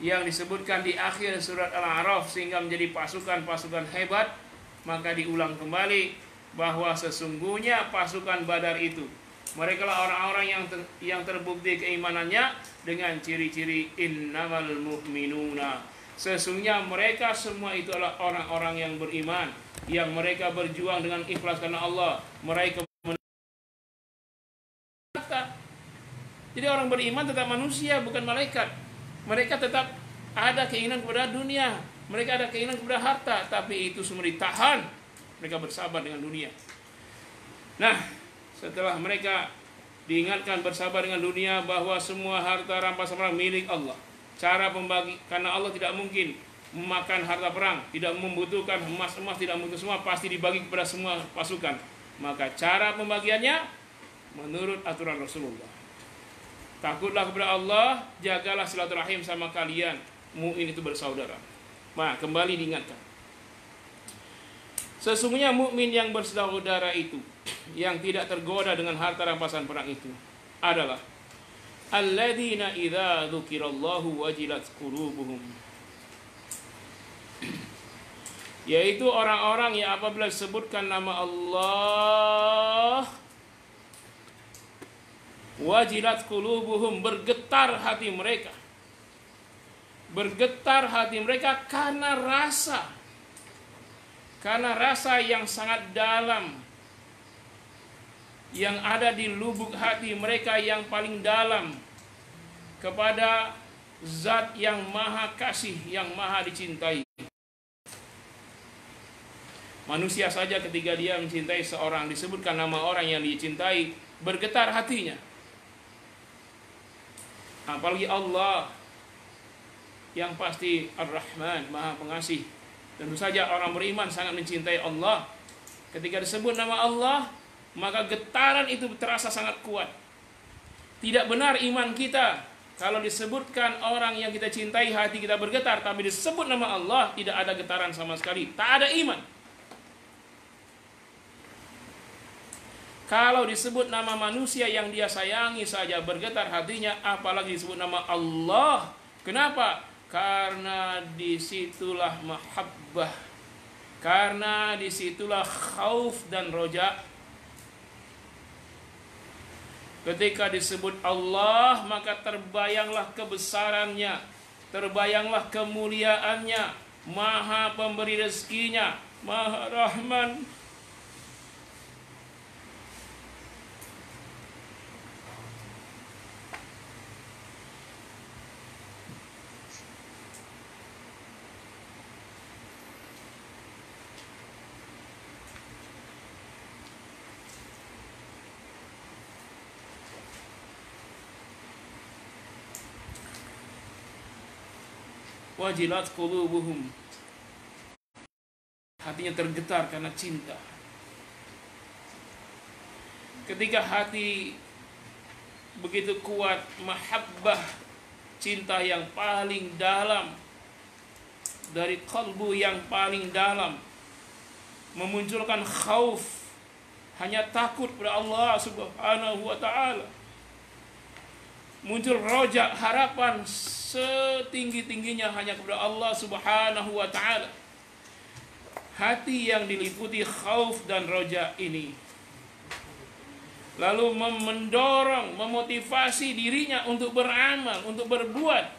yang disebutkan di akhir surat Al-A'raf sehingga menjadi pasukan-pasukan hebat. Maka diulang kembali bahwa sesungguhnya pasukan Badar itu, mereka lah orang-orang yang terbukti keimanannya dengan ciri-ciri innamal mu'minuna. Sesungguhnya mereka semua itu adalah orang-orang yang beriman, yang mereka berjuang dengan ikhlas karena Allah. Mereka jadi orang beriman tetap manusia, bukan malaikat. Mereka tetap ada keinginan kepada dunia, mereka ada keinginan kepada harta, tapi itu semua ditahan. Mereka bersabar dengan dunia. Nah, setelah mereka Diingatkan bersabar dengan dunia, bahwa semua harta rampasan perang milik Allah. Cara pembagi, karena Allah tidak mungkin memakan harta perang, tidak membutuhkan emas, tidak membutuhkan semua, pasti dibagi kepada semua pasukan. Maka cara pembagiannya menurut aturan Rasulullah. Takutlah kepada Allah, jagalah silaturahim sama kalian. Mukmin itu bersaudara. Nah, kembali diingatkan. Sesungguhnya mukmin yang bersaudara itu, yang tidak tergoda dengan harta rampasan perang itu, adalah alladzina idza dzukirallahu wajilat qulubuhum. Yaitu orang-orang yang apabila disebutkan nama Allah, wajilat qulubuhum, bergetar hati mereka. Bergetar hati mereka karena rasa yang sangat dalam yang ada di lubuk hati mereka yang paling dalam kepada Zat yang maha kasih, yang maha dicintai. Manusia saja ketika dia mencintai seorang, disebutkan nama orang yang dicintai, bergetar hatinya. Apalagi Allah yang pasti Ar-Rahman, maha pengasih. Tentu saja orang beriman sangat mencintai Allah. Ketika disebut nama Allah, maka getaran itu terasa sangat kuat. Tidak benar iman kita kalau disebutkan orang yang kita cintai, hati kita bergetar, tapi disebut nama Allah tidak ada getaran sama sekali, tak ada iman. Kalau disebut nama manusia yang dia sayangi saja bergetar hatinya, apalagi disebut nama Allah. Kenapa? Karena disitulah mahabbah, karena disitulah khauf dan roja. Ketika disebut Allah, maka terbayanglah kebesarannya, terbayanglah kemuliaannya, maha pemberi rezekinya, maha Rahman. Wajilat qulubuhum, hatinya tergetar karena cinta. Ketika hati begitu kuat, mahabbah, cinta yang paling dalam dari kalbu yang paling dalam, memunculkan khauf, hanya takut pada Allah Subhanahu wa ta'ala. Muncul roja, harapan setinggi-tingginya hanya kepada Allah Subhanahu wa ta'ala. Hati yang diliputi khauf dan roja ini lalu mendorong, memotivasi dirinya untuk beramal, untuk berbuat,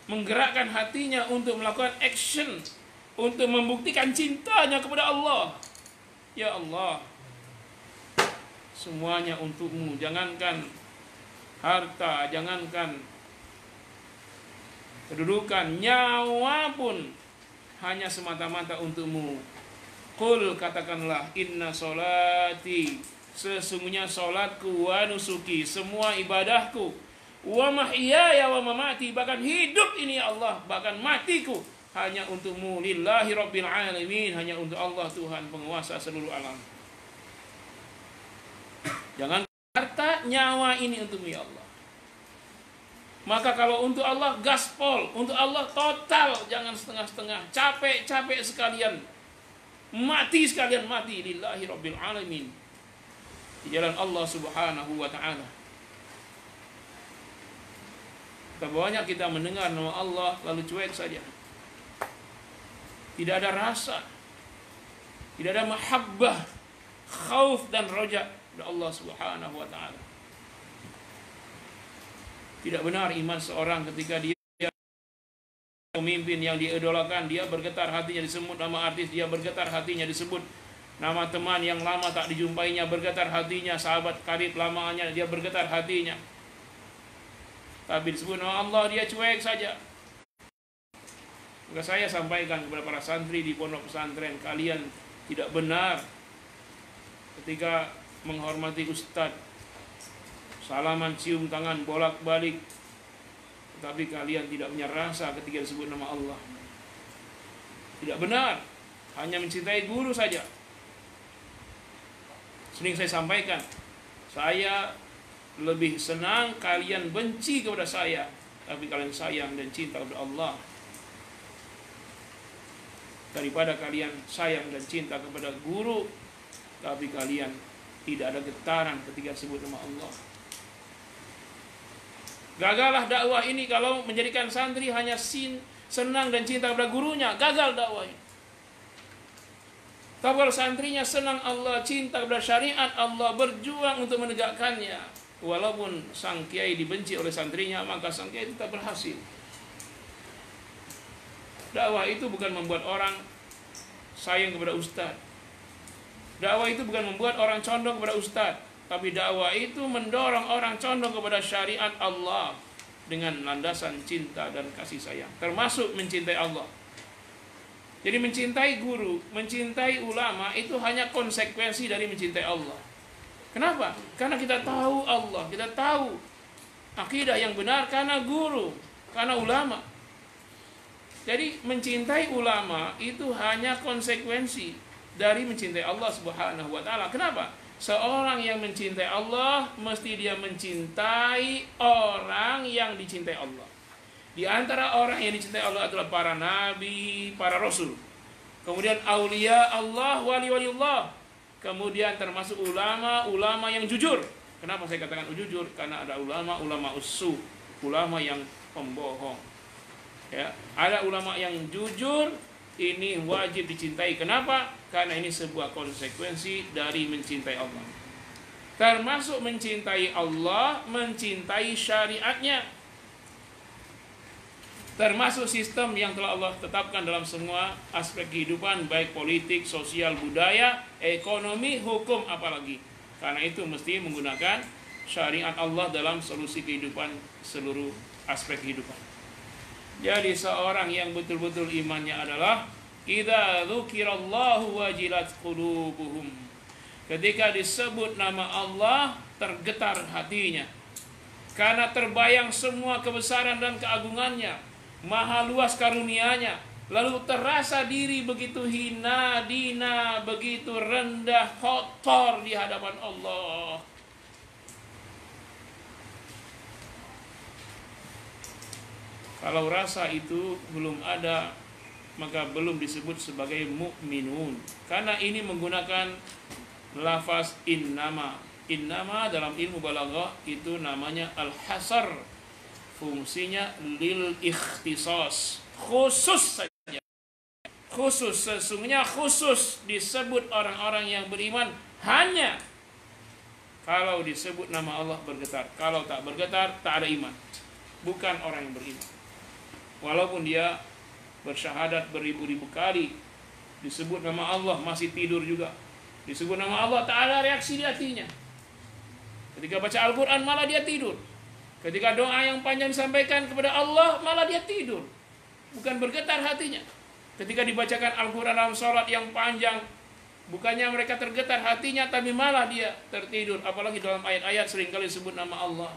menggerakkan hatinya untuk melakukan action, untuk membuktikan cintanya kepada Allah. Ya Allah, semuanya untukmu, jangankan harta, jangankan kedudukan, nyawa pun hanya semata-mata untukmu. Qul, katakanlah, inna solati, sesungguhnya solatku, wa nusuki, semua ibadahku, wa mahyaya wa mamati, bahkan hidup ini Allah, bahkan matiku hanya untukmu, lillahi rabbil alamin, hanya untuk Allah Tuhan penguasa seluruh alam. Jangan harta, nyawa ini untukmu ya Allah. Maka kalau untuk Allah gaspol, untuk Allah total, jangan setengah-setengah, capek-capek sekalian, mati sekalian, mati lillahi rabbil alamin, di jalan Allah Subhanahu wa ta'ala. Betapa banyak kita mendengar nama Allah lalu cuek saja, tidak ada rasa, tidak ada mahabbah, khauf dan roja kepada Allah Subhanahu wa ta'ala. Tidak benar iman seorang ketika dia pemimpin yang diidolakan, dia bergetar hatinya disebut nama artis, dia bergetar hatinya disebut nama teman yang lama tak dijumpainya, bergetar hatinya sahabat karib lamanya, dia bergetar hatinya. Tapi disebut nama Allah dia cuek saja. Maka saya sampaikan kepada para santri di pondok pesantren, kalian tidak benar ketika menghormati ustadz, salaman, cium tangan, bolak-balik, tetapi kalian tidak punya rasa ketika disebut nama Allah. Tidak benar, hanya mencintai guru saja. Sering saya sampaikan, saya lebih senang kalian benci kepada saya, tapi kalian sayang dan cinta kepada Allah, daripada kalian sayang dan cinta kepada guru, tapi kalian tidak ada getaran ketika sebut nama Allah. Gagallah dakwah ini kalau menjadikan santri hanya senang dan cinta kepada gurunya. Gagal dakwah ini. Tapi kalau santrinya senang Allah, cinta kepada syariat Allah, berjuang untuk menegakkannya, walaupun sang kiai dibenci oleh santrinya, maka sang kiai tetap berhasil. Dakwah itu bukan membuat orang sayang kepada ustaz. Dakwah itu bukan membuat orang condong kepada ustaz, tapi dakwah itu mendorong orang condong kepada syariat Allah dengan landasan cinta dan kasih sayang, termasuk mencintai Allah. Jadi mencintai guru, mencintai ulama itu hanya konsekuensi dari mencintai Allah. Kenapa? Karena kita tahu Allah, kita tahu akidah yang benar karena guru, karena ulama. Jadi mencintai ulama itu hanya konsekuensi dari mencintai Allah Subhanahu wa taala. Kenapa? Seorang yang mencintai Allah mesti dia mencintai orang yang dicintai Allah. Di antara orang yang dicintai Allah adalah para nabi, para rasul. Kemudian aulia Allah, wali-waliullah. Kemudian termasuk ulama yang jujur. Kenapa saya katakan jujur? Karena ada ulama usu, ulama yang pembohong. Ya, ada ulama yang jujur, ini wajib dicintai. Kenapa? Karena ini sebuah konsekuensi dari mencintai Allah. Termasuk mencintai Allah, mencintai syariatnya. Termasuk sistem yang telah Allah tetapkan dalam semua aspek kehidupan, baik politik, sosial, budaya, ekonomi, hukum, apalagi. Karena itu mesti menggunakan syariat Allah dalam solusi kehidupan seluruh aspek kehidupan. Jadi seorang yang betul-betul imannya adalah idza dzukirallahu wajilat qulubuhum. Ketika disebut nama Allah, tergetar hatinya. Karena terbayang semua kebesaran dan keagungannya, maha luas karunia-Nya, lalu terasa diri begitu hina, dina, begitu rendah, kotor di hadapan Allah. Kalau rasa itu belum ada, maka belum disebut sebagai mukminun. Karena ini menggunakan lafaz innama. Innama dalam ilmu balaghah itu namanya al-hasar. Fungsinya lil ikhtisas, khusus saja. Khusus, sesungguhnya khusus disebut orang-orang yang beriman hanya kalau disebut nama Allah bergetar. Kalau tak bergetar, tak ada iman. Bukan orang yang beriman. Walaupun dia bersyahadat beribu-ribu kali, disebut nama Allah masih tidur juga. Disebut nama Allah tak ada reaksi di hatinya. Ketika baca Al-Quran malah dia tidur. Ketika doa yang panjang disampaikan kepada Allah malah dia tidur. Bukan bergetar hatinya. Ketika dibacakan Al-Quran dalam sholat yang panjang, bukannya mereka tergetar hatinya, tapi malah dia tertidur. Apalagi dalam ayat-ayat seringkali disebut nama Allah.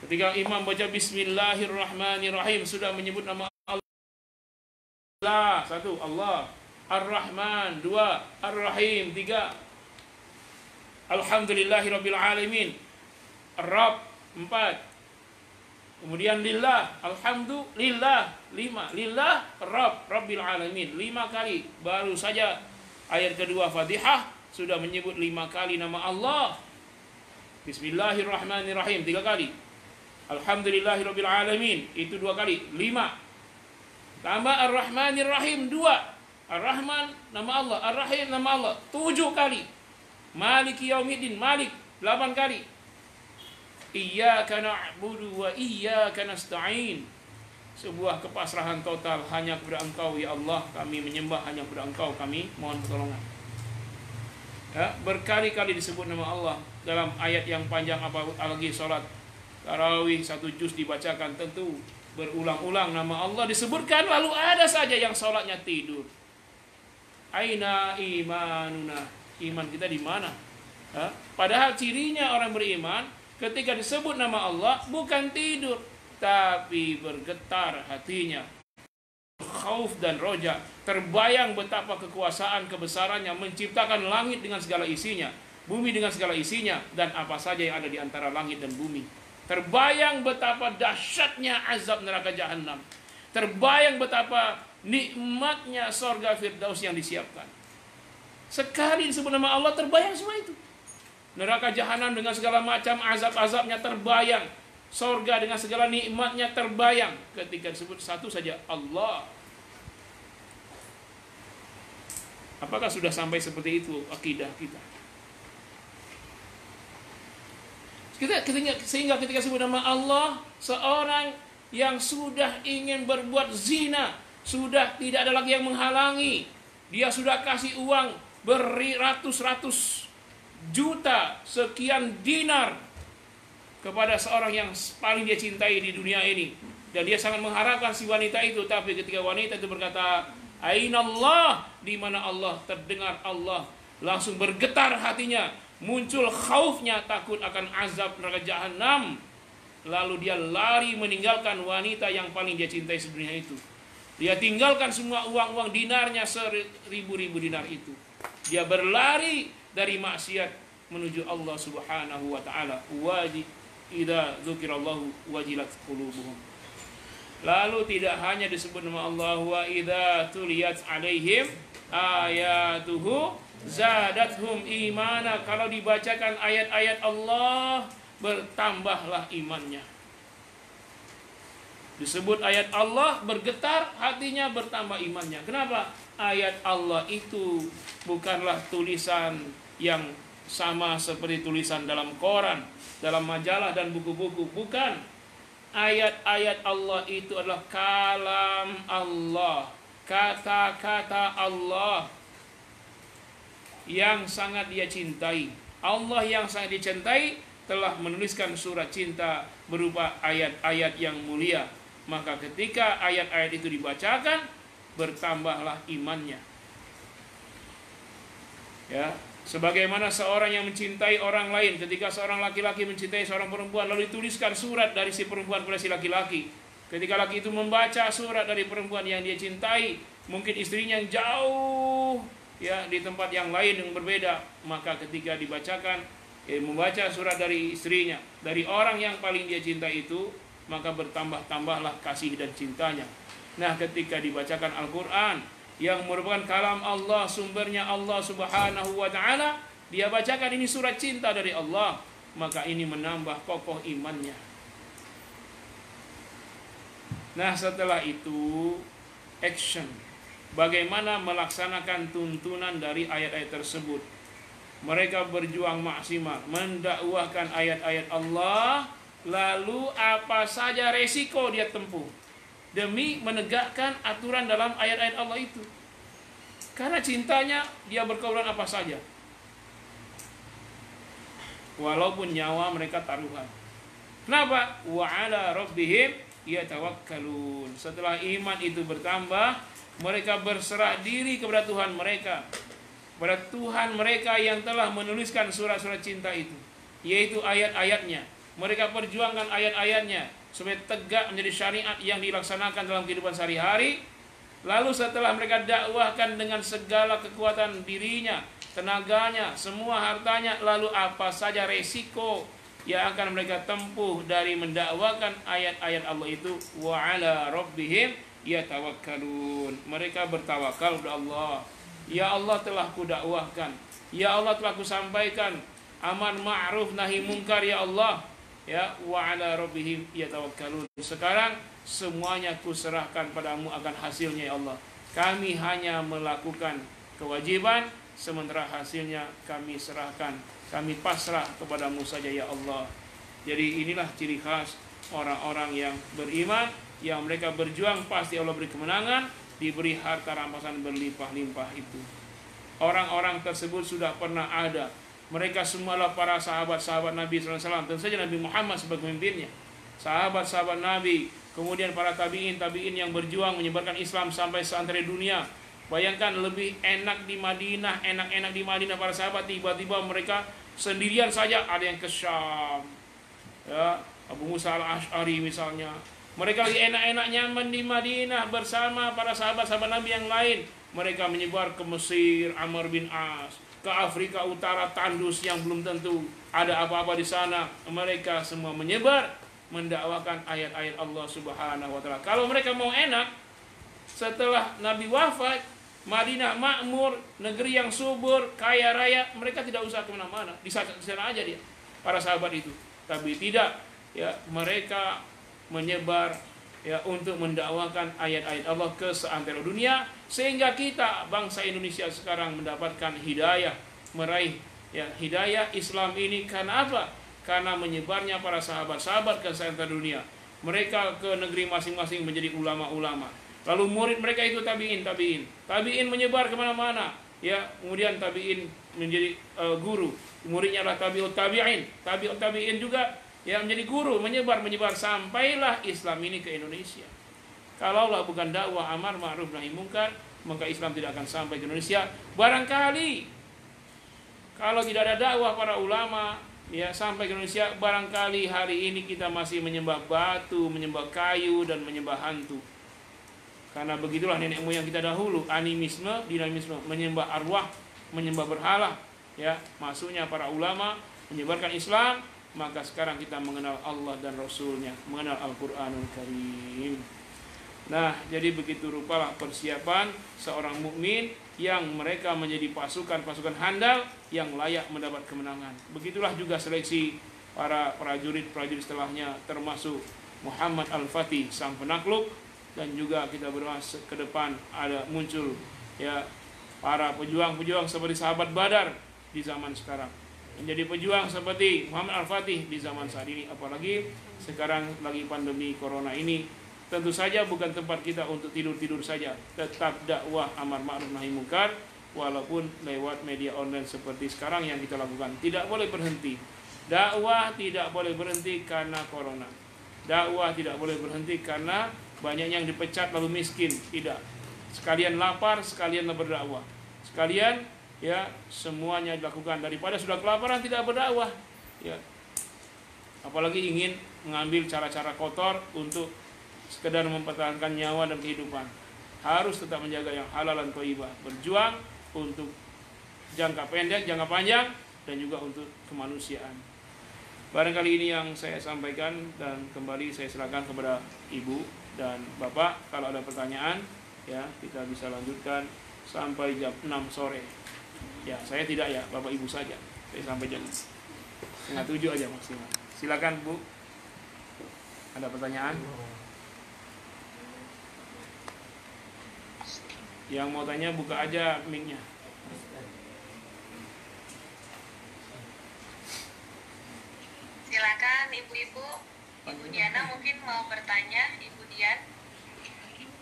Ketika imam baca Bismillahirrahmanirrahim, sudah menyebut nama Allah. Satu, Allah. Ar-Rahman. Dua, Ar-Rahim. Tiga, Alhamdulillahirabbil alamin. Ar-Rabb. 4. Kemudian lillah, alhamdulillah. 5. Lillah, Rabb, Rabbil alamin. 5 kali. Baru saja ayat kedua Fatihah sudah menyebut 5 kali nama Allah. Bismillahirrahmanirrahim 3 kali. Alhamdulillahirabbil alamin itu 2 kali. 5. Tambah Ar-Rahmanir-Rahim 2. Ar-Rahman nama Allah, Ar-Rahim nama Allah 7 kali. Maliki yaumiddin, Malik 8 kali. Iyyaka na'budu wa iyyaka nasta'in. Sebuah kepasrahan total hanya kepada Engkau ya Allah kami menyembah, hanya kepada Engkau kami mohon pertolongan. Ya, berkali-kali disebut nama Allah dalam ayat yang panjang, apalagi salat tarawih 1 juz dibacakan, tentu berulang-ulang nama Allah disebutkan, lalu ada saja yang salatnya tidur. Aina imanuna, iman kita di mana? Padahal cirinya orang beriman ketika disebut nama Allah bukan tidur, tapi bergetar hatinya. Khauf dan roja, terbayang betapa kekuasaan kebesarannya menciptakan langit dengan segala isinya, bumi dengan segala isinya, dan apa saja yang ada di antara langit dan bumi. Terbayang betapa dahsyatnya azab neraka jahanam. Terbayang betapa nikmatnya sorga Firdaus yang disiapkan. Sekali disebut nama Allah terbayang semua itu. Neraka jahanam dengan segala macam azab-azabnya terbayang. Sorga dengan segala nikmatnya terbayang. Ketika disebut satu saja, Allah. Apakah sudah sampai seperti itu akidah kita? Sehingga ketika disebut nama Allah, seorang yang sudah ingin berbuat zina, sudah tidak ada lagi yang menghalangi. Dia sudah kasih uang beratus-ratus juta, sekian dinar kepada seorang yang paling dia cintai di dunia ini, dan dia sangat mengharapkan si wanita itu. Tapi ketika wanita itu berkata, Aina Allah, di mana Allah, terdengar Allah, langsung bergetar hatinya, muncul khaufnya, takut akan azab neraka jahanam. Lalu dia lari meninggalkan wanita yang paling dia cintai sedunia itu. Dia tinggalkan semua uang-uang dinarnya, 1000 dinar itu. Dia berlari dari maksiat menuju Allah Subhanahu wa taala. Idza dzukirallahu wajilat qulubuhum. Lalu tidak hanya disebut nama Allah, wa idza tuliyat alaihim ayatuhu zadathum imana. Kalau dibacakan ayat-ayat Allah, bertambahlah imannya. Disebut ayat Allah, bergetar hatinya, bertambah imannya. Kenapa? Ayat Allah itu bukanlah tulisan yang sama seperti tulisan dalam koran, dalam majalah dan buku-buku. Bukan. Ayat-ayat Allah itu adalah kalam Allah, kata-kata Allah yang sangat dia cintai. Allah yang sangat dicintai telah menuliskan surat cinta berupa ayat-ayat yang mulia. Maka ketika ayat-ayat itu dibacakan, bertambahlah imannya. Ya, sebagaimana seorang yang mencintai orang lain, ketika seorang laki-laki mencintai seorang perempuan, lalu dituliskan surat dari si perempuan kepada si laki-laki. Ketika laki itu membaca surat dari perempuan yang dia cintai, mungkin istrinya yang jauh ya di tempat yang lain yang berbeda, maka ketika dibacakan membaca surat dari istrinya, dari orang yang paling dia cintai itu, maka bertambah-tambahlah kasih dan cintanya. Nah, ketika dibacakan Al-Quran yang merupakan kalam Allah, sumbernya Allah Subhanahu wa ta'ala, dia bacakan ini surat cinta dari Allah, maka ini menambah kokoh imannya. Nah, setelah itu action, bagaimana melaksanakan tuntunan dari ayat-ayat tersebut. Mereka berjuang maksimal mendakwahkan ayat-ayat Allah, lalu apa saja resiko dia tempuh demi menegakkan aturan dalam ayat-ayat Allah itu. Karena cintanya dia berkorban apa saja, walaupun nyawa mereka taruhan. Kenapa? Wa ala rabbihim yatawakkalun. Setelah iman itu bertambah, mereka berserah diri kepada Tuhan mereka, pada Tuhan mereka yang telah menuliskan surat-surat cinta itu, yaitu ayat-ayatnya. Mereka perjuangkan ayat-ayatnya supaya tegak menjadi syariat yang dilaksanakan dalam kehidupan sehari-hari. Lalu setelah mereka dakwahkan dengan segala kekuatan dirinya, tenaganya, semua hartanya, lalu apa saja resiko yang akan mereka tempuh dari mendakwakan ayat-ayat Allah itu. Wa ala rabbihim yatawakkalun. Mereka bertawakal kepada Allah. Ya Allah, telah kudakwahkan, ya Allah telah kusampaikan amar ma'ruf nahi mungkar, ya Allah. Ya, wa ala rabbihim yatawakkalun. Sekarang semuanya kuserahkan padamu akan hasilnya, ya Allah. Kami hanya melakukan kewajiban, sementara hasilnya kami serahkan, kami pasrah kepadamu saja, ya Allah. Jadi inilah ciri khas orang-orang yang beriman, yang mereka berjuang pasti Allah beri kemenangan, diberi harta rampasan berlimpah-limpah itu. Orang-orang tersebut sudah pernah ada. Mereka semua adalah para sahabat-sahabat Nabi SAW. Tentu saja Nabi Muhammad sebagai pemimpinnya. Sahabat-sahabat Nabi, kemudian para tabi'in yang berjuang menyebarkan Islam sampai seantero dunia. Bayangkan lebih enak di Madinah, enak-enak di Madinah para sahabat, tiba-tiba mereka sendirian saja, ada yang ke Syam, ya, Abu Musa al-Asy'ari misalnya. Mereka lagi enak-enak nyaman di Madinah bersama para sahabat-sahabat Nabi yang lain. Mereka menyebar ke Mesir, Amr bin As, ke Afrika Utara, tandus yang belum tentu ada apa-apa di sana. Mereka semua menyebar, mendakwakan ayat-ayat Allah Subhanahu wa taala. Kalau mereka mau enak, setelah Nabi wafat, Madinah makmur, negeri yang subur, kaya raya, mereka tidak usah kemana-mana, di sana aja dia, para sahabat itu. Tapi tidak, ya, mereka menyebar, ya, untuk mendakwakan ayat-ayat Allah ke seantero dunia, sehingga kita bangsa Indonesia sekarang mendapatkan hidayah, meraih, ya, hidayah Islam ini. Karena apa? Karena menyebarnya para sahabat-sahabat ke seantero dunia. Mereka ke negeri masing-masing menjadi ulama-ulama. Lalu murid mereka itu tabiin menyebar kemana-mana, ya. Kemudian tabiin menjadi guru, muridnya adalah tabiut tabiin juga, ya, menjadi guru, menyebar sampailah Islam ini ke Indonesia. Kalaulah bukan dakwah amar ma'ruf nahi munkar, maka Islam tidak akan sampai ke Indonesia. Barangkali kalau tidak ada dakwah para ulama, ya, sampai ke Indonesia, barangkali hari ini kita masih menyembah batu, menyembah kayu, dan menyembah hantu. Karena begitulah nenek moyang kita dahulu, animisme, dinamisme, menyembah arwah, menyembah berhala, ya. Masuknya para ulama menyebarkan Islam, maka sekarang kita mengenal Allah dan Rasulnya, mengenal Al-Quranul Karim. Nah, jadi begitu rupalah persiapan seorang mukmin yang mereka menjadi pasukan-pasukan handal yang layak mendapat kemenangan. Begitulah juga seleksi para prajurit setelahnya, termasuk Muhammad Al-Fatih sang penakluk. Dan juga kita berdoa ke depan ada muncul, ya, para pejuang-pejuang seperti sahabat Badar di zaman sekarang, menjadi pejuang seperti Muhammad Al-Fatih di zaman saat ini. Apalagi sekarang lagi pandemi corona ini, tentu saja bukan tempat kita untuk tidur-tidur saja. Tetap dakwah amar ma'ruf nahi munkar, walaupun lewat media online seperti sekarang yang kita lakukan. Tidak boleh berhenti. Dakwah tidak boleh berhenti karena corona. Dakwah tidak boleh berhenti karena banyak yang dipecat lalu miskin. Tidak. Sekalian lapar, sekalian berdakwah. Sekalian, ya, semuanya dilakukan. Daripada sudah kelaparan tidak berdakwah, ya. Apalagi ingin mengambil cara-cara kotor untuk sekedar mempertahankan nyawa dan kehidupan. Harus tetap menjaga yang halal dan thayyibah. Berjuang untuk jangka pendek, jangka panjang, dan juga untuk kemanusiaan. Barangkali ini yang saya sampaikan, dan kembali saya silakan kepada Ibu dan Bapak kalau ada pertanyaan, ya, kita bisa lanjutkan sampai jam 6 sore. Ya, saya tidak, ya, Bapak Ibu saja. Saya sampai jam 6:30 aja maksimal. Silakan, Bu. Ada pertanyaan? Yang mau tanya buka aja mic-nya. Silakan ibu-ibu. Ibu Diana mungkin mau bertanya, Ibu Dian.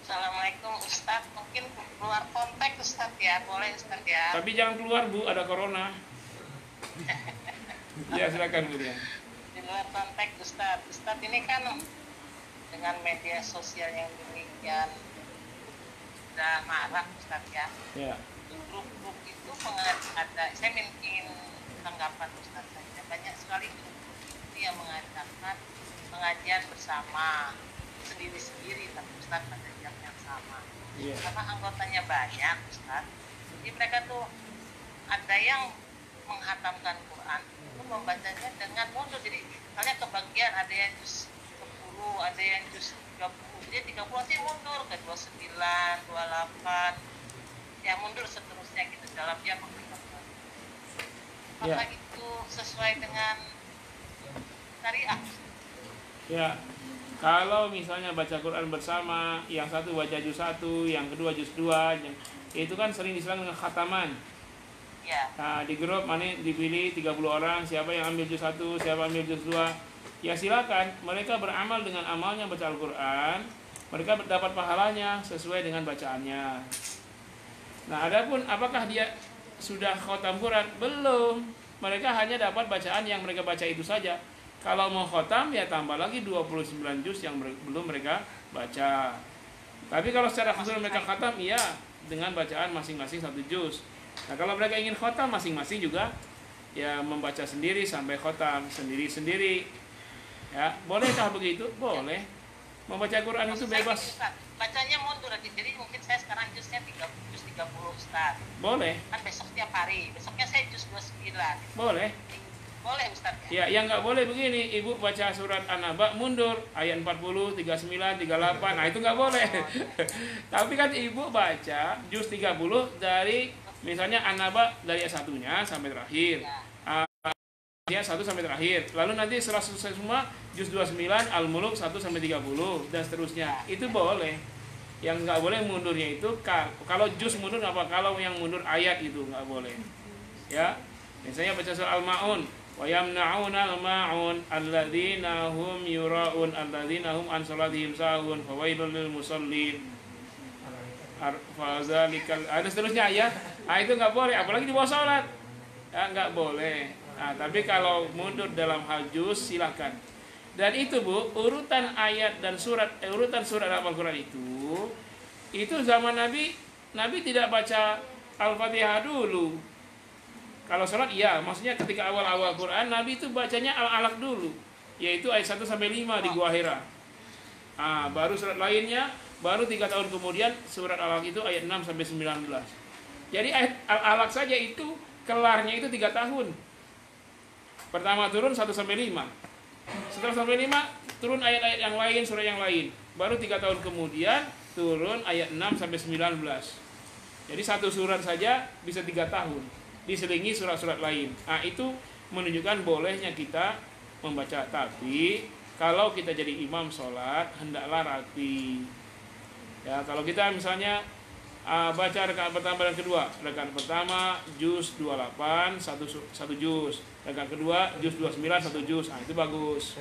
Assalamualaikum Ustadz, mungkin keluar konteks Ustadz ya, boleh Ustadz ya. Tapi jangan keluar, Bu, ada corona. Ya, silakan Bu Dian. Di luar konteks Ustadz ini kan dengan media sosial yang demikian sudah marak Ustadz ya. Ya. Grup-grup itu ada, saya ingin tanggapan Ustadz saja. Banyak sekali grup itu yang mengadakan pengajian bersama, sendiri-sendiri, tapi Ustadz pada jam yang sama. Yeah. Karena anggotanya banyak Ustadz, jadi mereka tuh ada yang menghatamkan Quran, itu membacanya dengan mundur. Jadi misalnya kebagian ada yang juz 10, ada yang juz 30, jadi 30 nanti mundur ke 29, 28, ya mundur seterusnya gitu dalam jam waktu. Apakah itu sesuai dengan syariah? Ya, kalau misalnya baca Quran bersama, yang satu baca juz 1, yang kedua juz 2, itu kan sering disebut dengan khataman. Ya. Nah, di grup mana dipilih 30 orang, siapa yang ambil juz 1, siapa ambil juz 2. Ya silakan, mereka beramal dengan amalnya baca Al-Quran, mereka dapat pahalanya sesuai dengan bacaannya. Nah, adapun apakah dia sudah khatam Quran? Belum. Mereka hanya dapat bacaan yang mereka baca itu saja. Kalau mau khotam ya tambah lagi 29 juz yang belum mereka baca. Tapi kalau secara keseluruhan mereka khotam, iya, dengan bacaan masing-masing 1 juz. Nah, kalau mereka ingin khotam masing-masing juga ya membaca sendiri sampai khotam sendiri-sendiri. Ya, bolehkah begitu? Boleh. Membaca Quran itu Maksud saya bebas. gini, Ustaz, bacanya mundur, jadi mungkin saya sekarang jusnya 30 Ustaz. Boleh. Kan besok tiap hari, besoknya saya jus 29. Boleh. Boleh Ustaz Ya, ya? yang nggak boleh begini, ibu baca surat An-Naba mundur ayat 40, 39, 38. Nah, itu nggak boleh. Tapi kan ibu baca juz 30 dari misalnya An-Naba dari ayat 1-nya sampai terakhir. Ya, 1 sampai terakhir. Lalu nanti setelah selesai semua juz 29 Al-Muluk 1 sampai 30 dan seterusnya. Itu boleh. Yang nggak boleh mundurnya itu kalau juz mundur apa? Kalau yang mundur ayat itu nggak boleh. Ya. Misalnya baca surah Al-Maun, wa yamna'una al-ma'un alladzina hum yura'un alladzina hum an salatihim sahun fawailul lil musallin. Fazalikal ada seterusnya ya. Nah, itu nggak boleh apalagi di bawah salat. Ya, nggak boleh. Nah, tapi kalau mundur dalam hal juz silakan. Dan itu Bu, urutan ayat dan urutan surat Al-Qur'an itu zaman Nabi tidak baca Al-Fatihah dulu. Kalau sholat iya, maksudnya ketika awal-awal Quran Nabi itu bacanya Al-Alaq dulu, yaitu ayat 1 sampai 5 di Gua Hira. Baru surat lainnya baru 3 tahun kemudian surat Al-Alaq itu ayat 6 sampai 19. Jadi ayat Al-Alaq saja itu kelarnya itu 3 tahun. Pertama turun 1 sampai 5. Setelah sampai 5 turun ayat-ayat yang lain, surat yang lain. Baru 3 tahun kemudian turun ayat 6 sampai 19. Jadi satu surat saja bisa 3 tahun, diselingi surat-surat lain. Itu menunjukkan bolehnya kita membaca. Tapi kalau kita jadi imam sholat hendaklah rapi. Ya, kalau kita misalnya baca rakaat pertama dan kedua, rakaat pertama juz 28 satu juz, rakaat kedua juz 29 1 juz, itu bagus.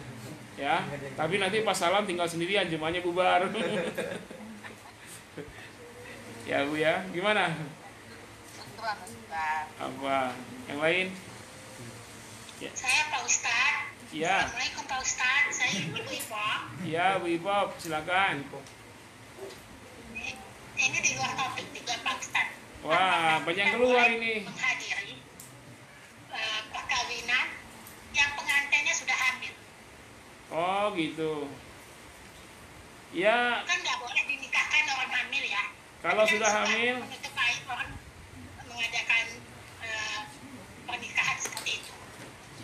Ya, tapi nanti pas salam tinggal sendirian, jemaahnya bubar. Ya Bu ya, gimana? Apa? Yang lain? Ya. Saya Pak Ustadz. Ya. Assalamualaikum Pak Ustadz. Saya Ibu Ipop. Ya Bu Ipop, silakan. Ini di luar topik juga Pak Ustadz. Wah, banyak yang keluar ini. Menghadiri perkawinan yang pengantinnya sudah hamil. Oh gitu. Ya. Kan nggak boleh dinikahkan orang hamil ya. Kalau sudah hamil. Menutup aib orang mengadakan pernikahan seperti itu.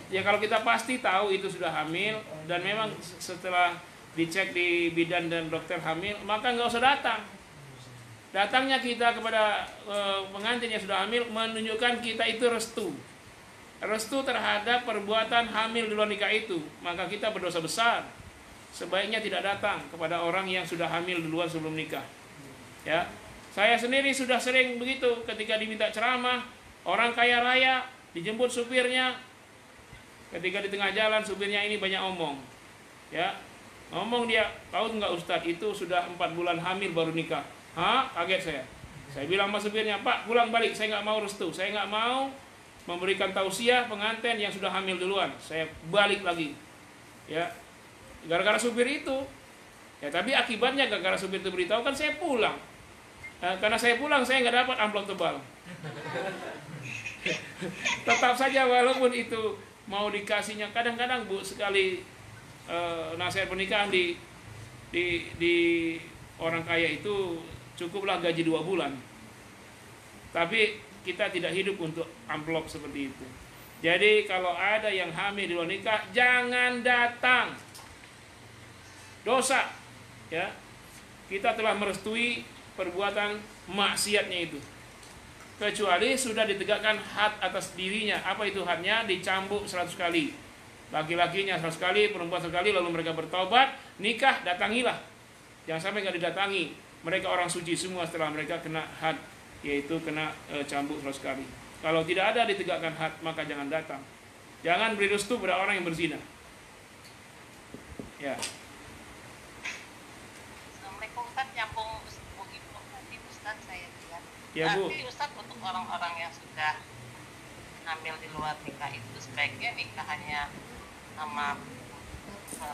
Ya kalau kita pasti tahu itu sudah hamil dan memang setelah dicek di bidan dan dokter hamil, maka nggak usah datang. Datangnya kita kepada pengantin yang sudah hamil menunjukkan kita itu restu terhadap perbuatan hamil di luar nikah itu, maka kita berdosa besar. Sebaiknya tidak datang kepada orang yang sudah hamil duluan sebelum nikah. Ya, saya sendiri sudah sering begitu ketika diminta ceramah, orang kaya raya dijemput supirnya, ketika di tengah jalan supirnya ini banyak omong, ya, ngomong dia, tahu nggak Ustadz itu sudah 4 bulan hamil baru nikah. Kaget saya. Saya bilang sama supirnya, Pak pulang balik, saya nggak mau restu, saya nggak mau memberikan tausiah pengantin yang sudah hamil duluan. Saya balik lagi, ya, gara-gara supir itu. Ya tapi akibatnya gara-gara supir itu beritahu kan saya pulang. Karena saya pulang saya nggak dapat amplop tebal. Tetap saja walaupun itu mau dikasihnya kadang-kadang Bu sekali nasihat pernikahan di orang kaya itu cukuplah gaji 2 bulan. Tapi kita tidak hidup untuk amplop seperti itu. Jadi kalau ada yang hamil di luar nikah jangan datang. Dosa, ya. Kita telah merestui perbuatan maksiatnya itu. Kecuali sudah ditegakkan had atas dirinya. Apa itu hadnya? Dicambuk 100 kali. Laki-lakinya 100 kali, perempuan 100 kali, lalu mereka bertaubat, nikah, datangilah. Jangan sampai nggak didatangi. Mereka orang suci semua setelah mereka kena had, yaitu kena cambuk 100 kali. Kalau tidak ada ditegakkan had, maka jangan datang. Jangan beri restu pada orang yang berzina. Ya. Assalamualaikum Ustaz, nyambung Bu Ibu tadi Ustaz saya bilang. Ya, Bu. Tapi Ustaz untuk orang-orang yang sudah hamil di luar nikah itu sebaiknya nikahannya sama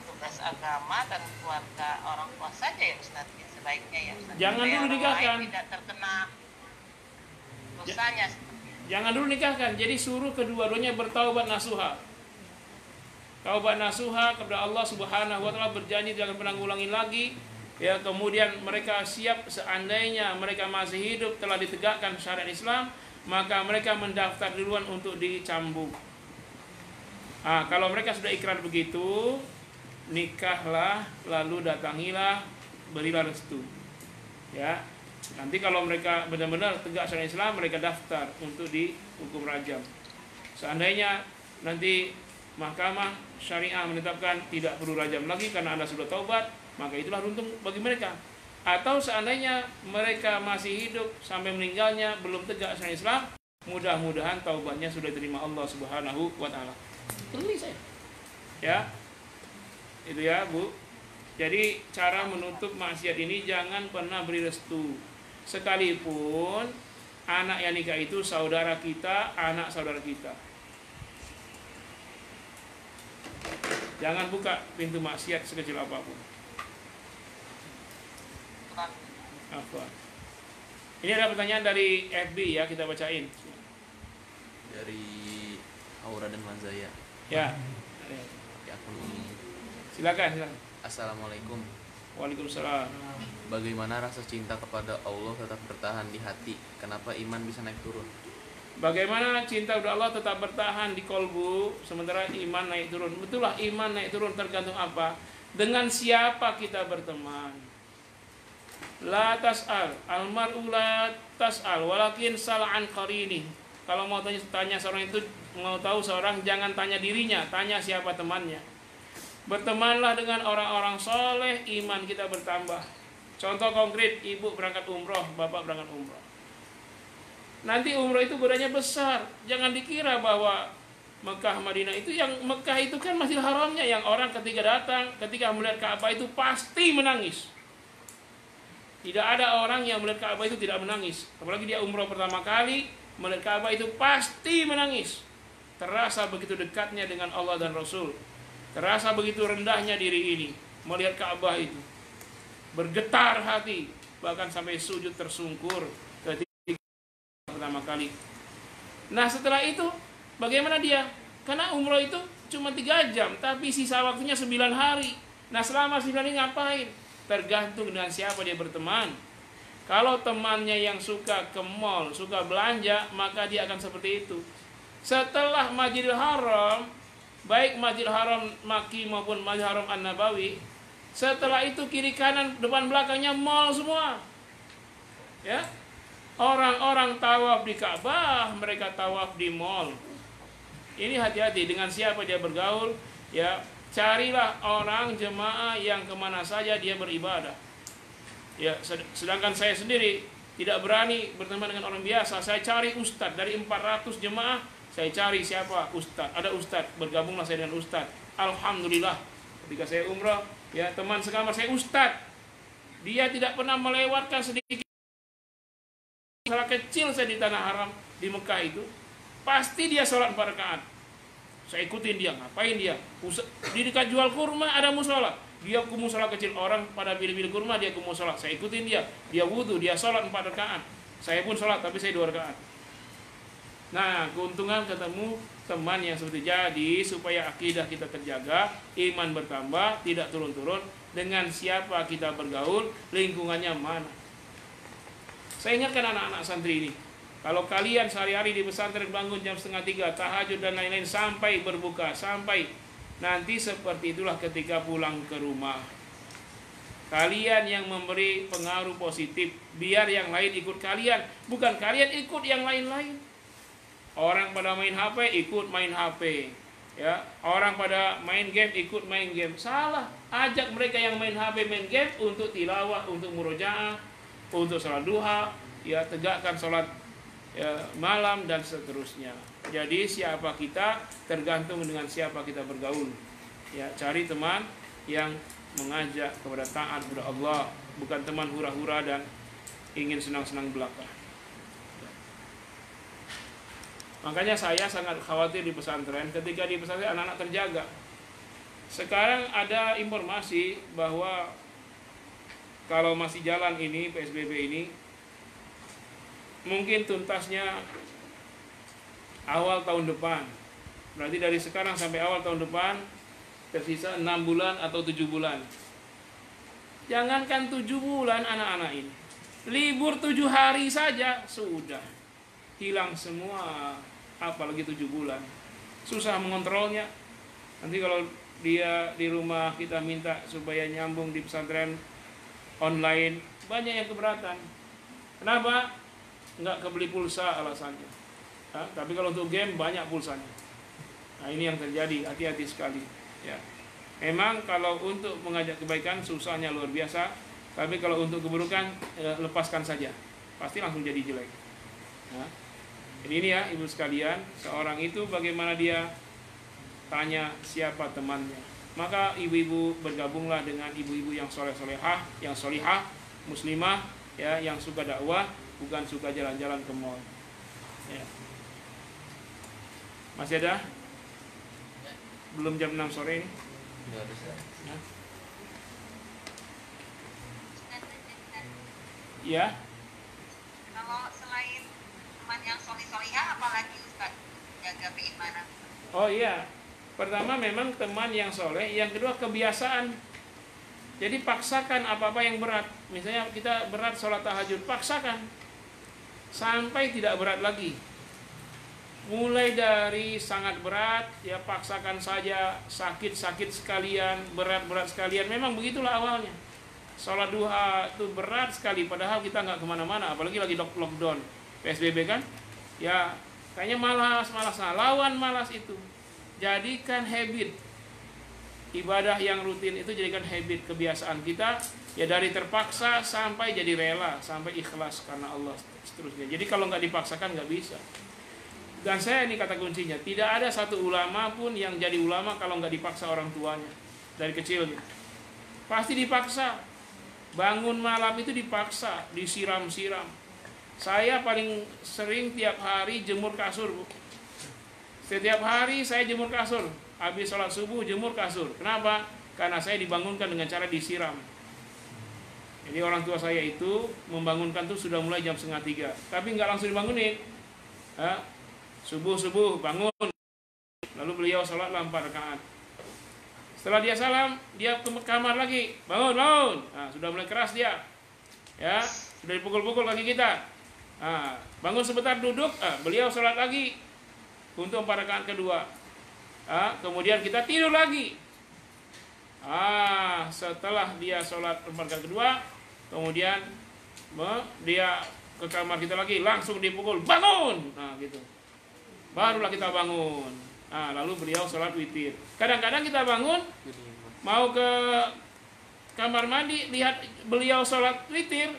tugas agama dan keluarga orang tua saja ya Ustaz, ya, sebaiknya ya Ustaz. Jangan dulu nikahkan. Tidak terkena dosanya. Jangan dulu nikahkan. Jadi suruh kedua-duanya bertaubat nasuha. taubat nasuha kepada Allah Subhanahu wa taala, berjanji jangan pernah ngulangin lagi. Ya, kemudian mereka siap seandainya mereka masih hidup telah ditegakkan syariat Islam, maka mereka mendaftar duluan untuk dicambuk. Kalau mereka sudah ikrar begitu, nikahlah, lalu datangilah, berilah restu. Ya, nanti kalau mereka benar-benar tegak syariat Islam, mereka daftar untuk dihukum rajam. Seandainya nanti mahkamah syariah menetapkan tidak perlu rajam lagi karena Anda sudah taubat, maka itulah untung bagi mereka. Atau seandainya mereka masih hidup sampai meninggalnya belum tegak syariat Islam, mudah-mudahan taubatnya sudah diterima Allah Subhanahu wa taala. Tulis saya. Ya. Itu ya, Bu. Jadi cara menutup maksiat ini jangan pernah beri restu. Sekalipun anak yang nikah itu saudara kita, anak saudara kita. Jangan buka pintu maksiat sekecil apapun. Apa? Ini ada pertanyaan dari FB ya, kita bacain. Dari Aura dan Manzaya. Ya. Silakan. Assalamualaikum. Waalaikumsalam. Bagaimana rasa cinta kepada Allah tetap bertahan di hati? Kenapa iman bisa naik turun? Bagaimana cinta kepada Allah tetap bertahan di kolbu sementara iman naik turun? Betullah iman naik turun tergantung apa? Dengan siapa kita berteman. La tas'al, almar'u la tas'al, walakin sal'an qarini. Kalau mau tanya seorang itu, mau tahu seorang, jangan tanya dirinya, tanya siapa temannya. Bertemanlah dengan orang-orang soleh, iman kita bertambah. Contoh konkret, ibu berangkat umroh, bapak berangkat umroh. Nanti umroh itu godanya besar. Jangan dikira bahwa Mekah Madinah itu, yang Mekah itu kan Masjidil Haramnya, yang orang ketika datang, ketika melihat Ka'bah itu pasti menangis. Tidak ada orang yang melihat Ka'bah itu tidak menangis. Apalagi dia umroh pertama kali, melihat Ka'bah itu pasti menangis. Terasa begitu dekatnya dengan Allah dan Rasul. Terasa begitu rendahnya diri ini melihat Ka'bah itu. Bergetar hati, bahkan sampai sujud tersungkur ketika pertama kali. Nah, setelah itu bagaimana dia? Karena umroh itu cuma 3 jam, tapi sisa waktunya 9 hari. Nah, selama 9 hari ngapain? Tergantung dengan siapa dia berteman. Kalau temannya yang suka ke mall, suka belanja, maka dia akan seperti itu. Setelah Masjidil Haram, baik Masjidil Haram Makki maupun Masjidil Haram An-Nabawi, setelah itu kiri kanan depan belakangnya mall semua. Ya. Orang-orang tawaf di Ka'bah, mereka tawaf di mall. Ini hati-hati dengan siapa dia bergaul, ya. Carilah orang jemaah yang kemana saja dia beribadah. Ya, sedangkan saya sendiri tidak berani berteman dengan orang biasa. Saya cari ustadz dari 400 jemaah. Saya cari siapa ustadz. Ada ustadz, bergabunglah saya dengan ustadz. Alhamdulillah, ketika saya umrah, ya teman sekamar saya ustadz. Dia tidak pernah melewatkan sedikit salah kecil saya di tanah haram di Mekah itu. Pasti dia sholat 4 rakaat. Saya ikutin dia, ngapain dia? Di dekat jual kurma ada musola. Dia ke musola kecil, orang pada pilih-pilih kurma, dia ke musola. Saya ikutin dia. Dia wudu, dia sholat 4 rakaat. Saya pun sholat, tapi saya 2 rakaat. Nah, keuntungan ketemu teman yang seperti jadi supaya akidah kita terjaga, iman bertambah, tidak turun-turun. Dengan siapa kita bergaul, lingkungannya mana. Saya ingatkan anak-anak santri ini. Kalau kalian sehari-hari di pesantren bangun jam 2:30, tahajud dan lain-lain sampai berbuka, sampai nanti seperti itulah ketika pulang ke rumah. Kalian yang memberi pengaruh positif, biar yang lain ikut kalian, bukan kalian ikut yang lain-lain. Orang pada main HP, ikut main HP. Ya, orang pada main game, ikut main game. Salah. Ajak mereka yang main HP, main game untuk tilawah, untuk murojaah, untuk salat duha, ya tegakkan salat ya, malam dan seterusnya. Jadi siapa kita tergantung dengan siapa kita bergaul. Ya, cari teman yang mengajak kepada taat kepada Allah, bukan teman hura-hura dan ingin senang-senang belaka. Makanya saya sangat khawatir di pesantren. Ketika di pesantren anak-anak terjaga. Sekarang ada informasi bahwa kalau masih jalan ini PSBB ini, mungkin tuntasnya awal tahun depan. Berarti dari sekarang sampai awal tahun depan tersisa 6 bulan atau 7 bulan. Jangankan 7 bulan anak-anak ini, libur 7 hari saja sudah hilang semua, apalagi 7 bulan. Susah mengontrolnya. Nanti kalau dia di rumah kita minta supaya nyambung di pesantren online, banyak yang keberatan. Kenapa? Nggak kebeli pulsa alasannya. Tapi kalau untuk game banyak pulsanya. Nah ini yang terjadi, hati-hati sekali. Ya. Memang kalau untuk mengajak kebaikan susahnya luar biasa, tapi kalau untuk keburukan lepaskan saja, pasti langsung jadi jelek. Nah, jadi ini ya ibu sekalian, seorang itu bagaimana dia tanya siapa temannya. Maka ibu-ibu bergabunglah dengan ibu-ibu yang soleh-solehah, yang solihah, muslimah, ya, yang suka dakwah, bukan suka jalan-jalan ke mall. Ya. Masih ada? Belum jam 6 sore ini. Ya. Ya. Kalau selain teman yang solih-solihah, apalagi Ustaz jaga keimanan? Oh iya, pertama memang teman yang soleh, yang kedua kebiasaan. Jadi paksakan apa-apa yang berat. Misalnya kita berat sholat tahajud, paksakan sampai tidak berat lagi. Mulai dari sangat berat, ya paksakan saja, sakit-sakit sekalian, berat-berat sekalian. Memang begitulah awalnya. Sholat duha itu berat sekali, padahal kita nggak kemana-mana, apalagi lagi lockdown, PSBB kan. Ya kayaknya malas. Nah, lawan malas itu. Jadikan habit. Ibadah yang rutin itu jadikan habit, kebiasaan kita. Ya dari terpaksa sampai jadi rela, sampai ikhlas karena Allah seterusnya. Jadi kalau nggak dipaksakan nggak bisa. Dan saya ini kata kuncinya, tidak ada satu ulama pun yang jadi ulama kalau nggak dipaksa orang tuanya dari kecilnya. Pasti dipaksa. Bangun malam itu dipaksa, disiram-siram. Saya paling sering tiap hari jemur kasur, Bu. Setiap hari saya jemur kasur. Habis sholat subuh jemur kasur. Kenapa? Karena saya dibangunkan dengan cara disiram. Jadi orang tua saya itu membangunkan tuh sudah mulai jam 2:30. Tapi nggak langsung dibangunin. Subuh bangun, lalu beliau sholat 4 rakaat. Setelah dia salam, dia ke kamar lagi, bangun. Nah, sudah mulai keras dia, ya, sudah dipukul-pukul kaki kita. Nah, bangun sebentar duduk, beliau sholat lagi untuk 4 rakaat kedua. Kemudian kita tidur lagi. Setelah dia sholat 4 rakaat kedua, kemudian dia ke kamar kita lagi, langsung dipukul, bangun. Nah, gitu. Barulah kita bangun. Nah, lalu beliau sholat witir. Kadang-kadang kita bangun, mau ke kamar mandi, lihat beliau sholat witir.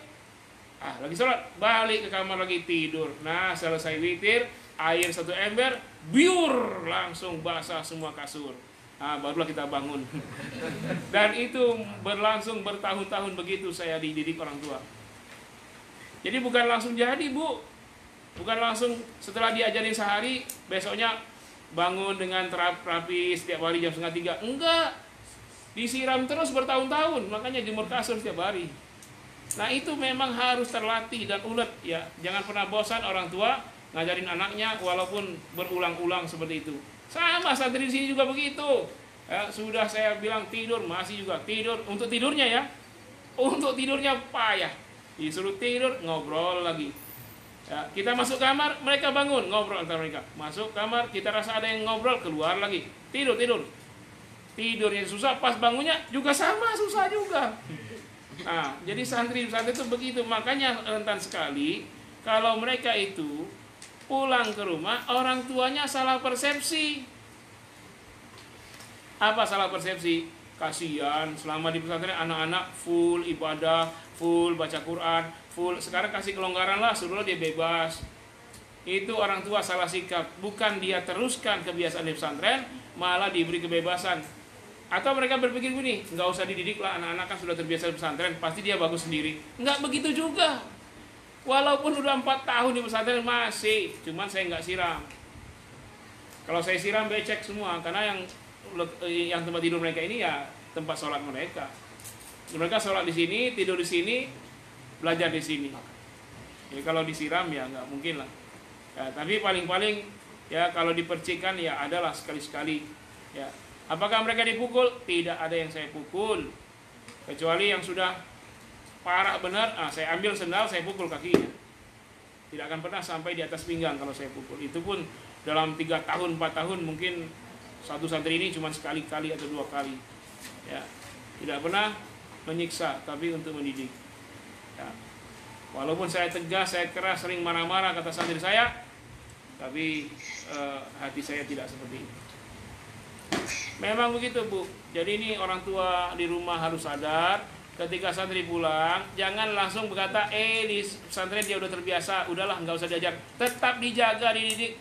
Lagi sholat, balik ke kamar lagi tidur. Nah, selesai witir, air 1 ember, biur, langsung basah semua kasur. Barulah kita bangun. Dan itu berlangsung bertahun-tahun begitu saya dididik orang tua. Jadi bukan langsung jadi, Bu. Bukan langsung setelah diajarin sehari, besoknya bangun dengan rapi setiap hari jam 2:30. Enggak. Disiram terus bertahun-tahun, makanya jemur kasur setiap hari. Nah itu memang harus terlatih dan ulet ya. Jangan pernah bosan orang tua ngajarin anaknya walaupun berulang-ulang seperti itu. Sama santri di sini juga begitu. Ya, sudah saya bilang tidur, masih juga tidur. Untuk tidurnya ya, untuk tidurnya payah. Disuruh tidur, ngobrol lagi. Ya, kita masuk kamar, mereka bangun, ngobrol antara mereka. Masuk kamar, kita rasa ada yang ngobrol, keluar lagi. Tidur. Tidurnya susah, pas bangunnya juga sama, susah juga. Nah, jadi santri itu begitu. Makanya rentan sekali kalau mereka itu pulang ke rumah, orang tuanya salah persepsi. Apa salah persepsi? Kasihan, selama di pesantren anak-anak full ibadah, full baca Quran, full. Sekarang kasih kelonggaran lah, suruh dia bebas. Itu orang tua salah sikap. Bukan dia teruskan kebiasaan di pesantren, malah diberi kebebasan. Atau mereka berpikir gini, nggak usah dididik lah, anak-anak kan sudah terbiasa di pesantren, pasti dia bagus sendiri. Nggak begitu juga. Walaupun udah 4 tahun di pesantren masih, cuman saya nggak siram. Kalau saya siram becek semua, karena yang tempat tidur mereka ini ya tempat sholat mereka. Mereka sholat di sini, tidur di sini, belajar di sini. Jadi kalau disiram ya nggak mungkin lah. Ya, tapi paling-paling ya kalau dipercikan ya adalah sekali-sekali. Ya Apakah mereka dipukul? Tidak ada yang saya pukul, kecuali yang sudah parah benar, saya ambil sendal, saya pukul kakinya. Tidak akan pernah sampai di atas pinggang kalau saya pukul. Itu pun dalam 3 tahun, 4 tahun mungkin satu santri ini cuma sekali-kali atau 2 kali. Ya, tidak pernah menyiksa, tapi untuk mendidik. Ya. Walaupun saya tegas, saya keras, sering marah-marah kata santri saya, tapi hati saya tidak seperti ini. Memang begitu, Bu. Jadi ini orang tua di rumah harus sadar, ketika santri pulang jangan langsung berkata di pesantren dia udah terbiasa, udahlah nggak usah diajar. Tetap dijaga, dididik.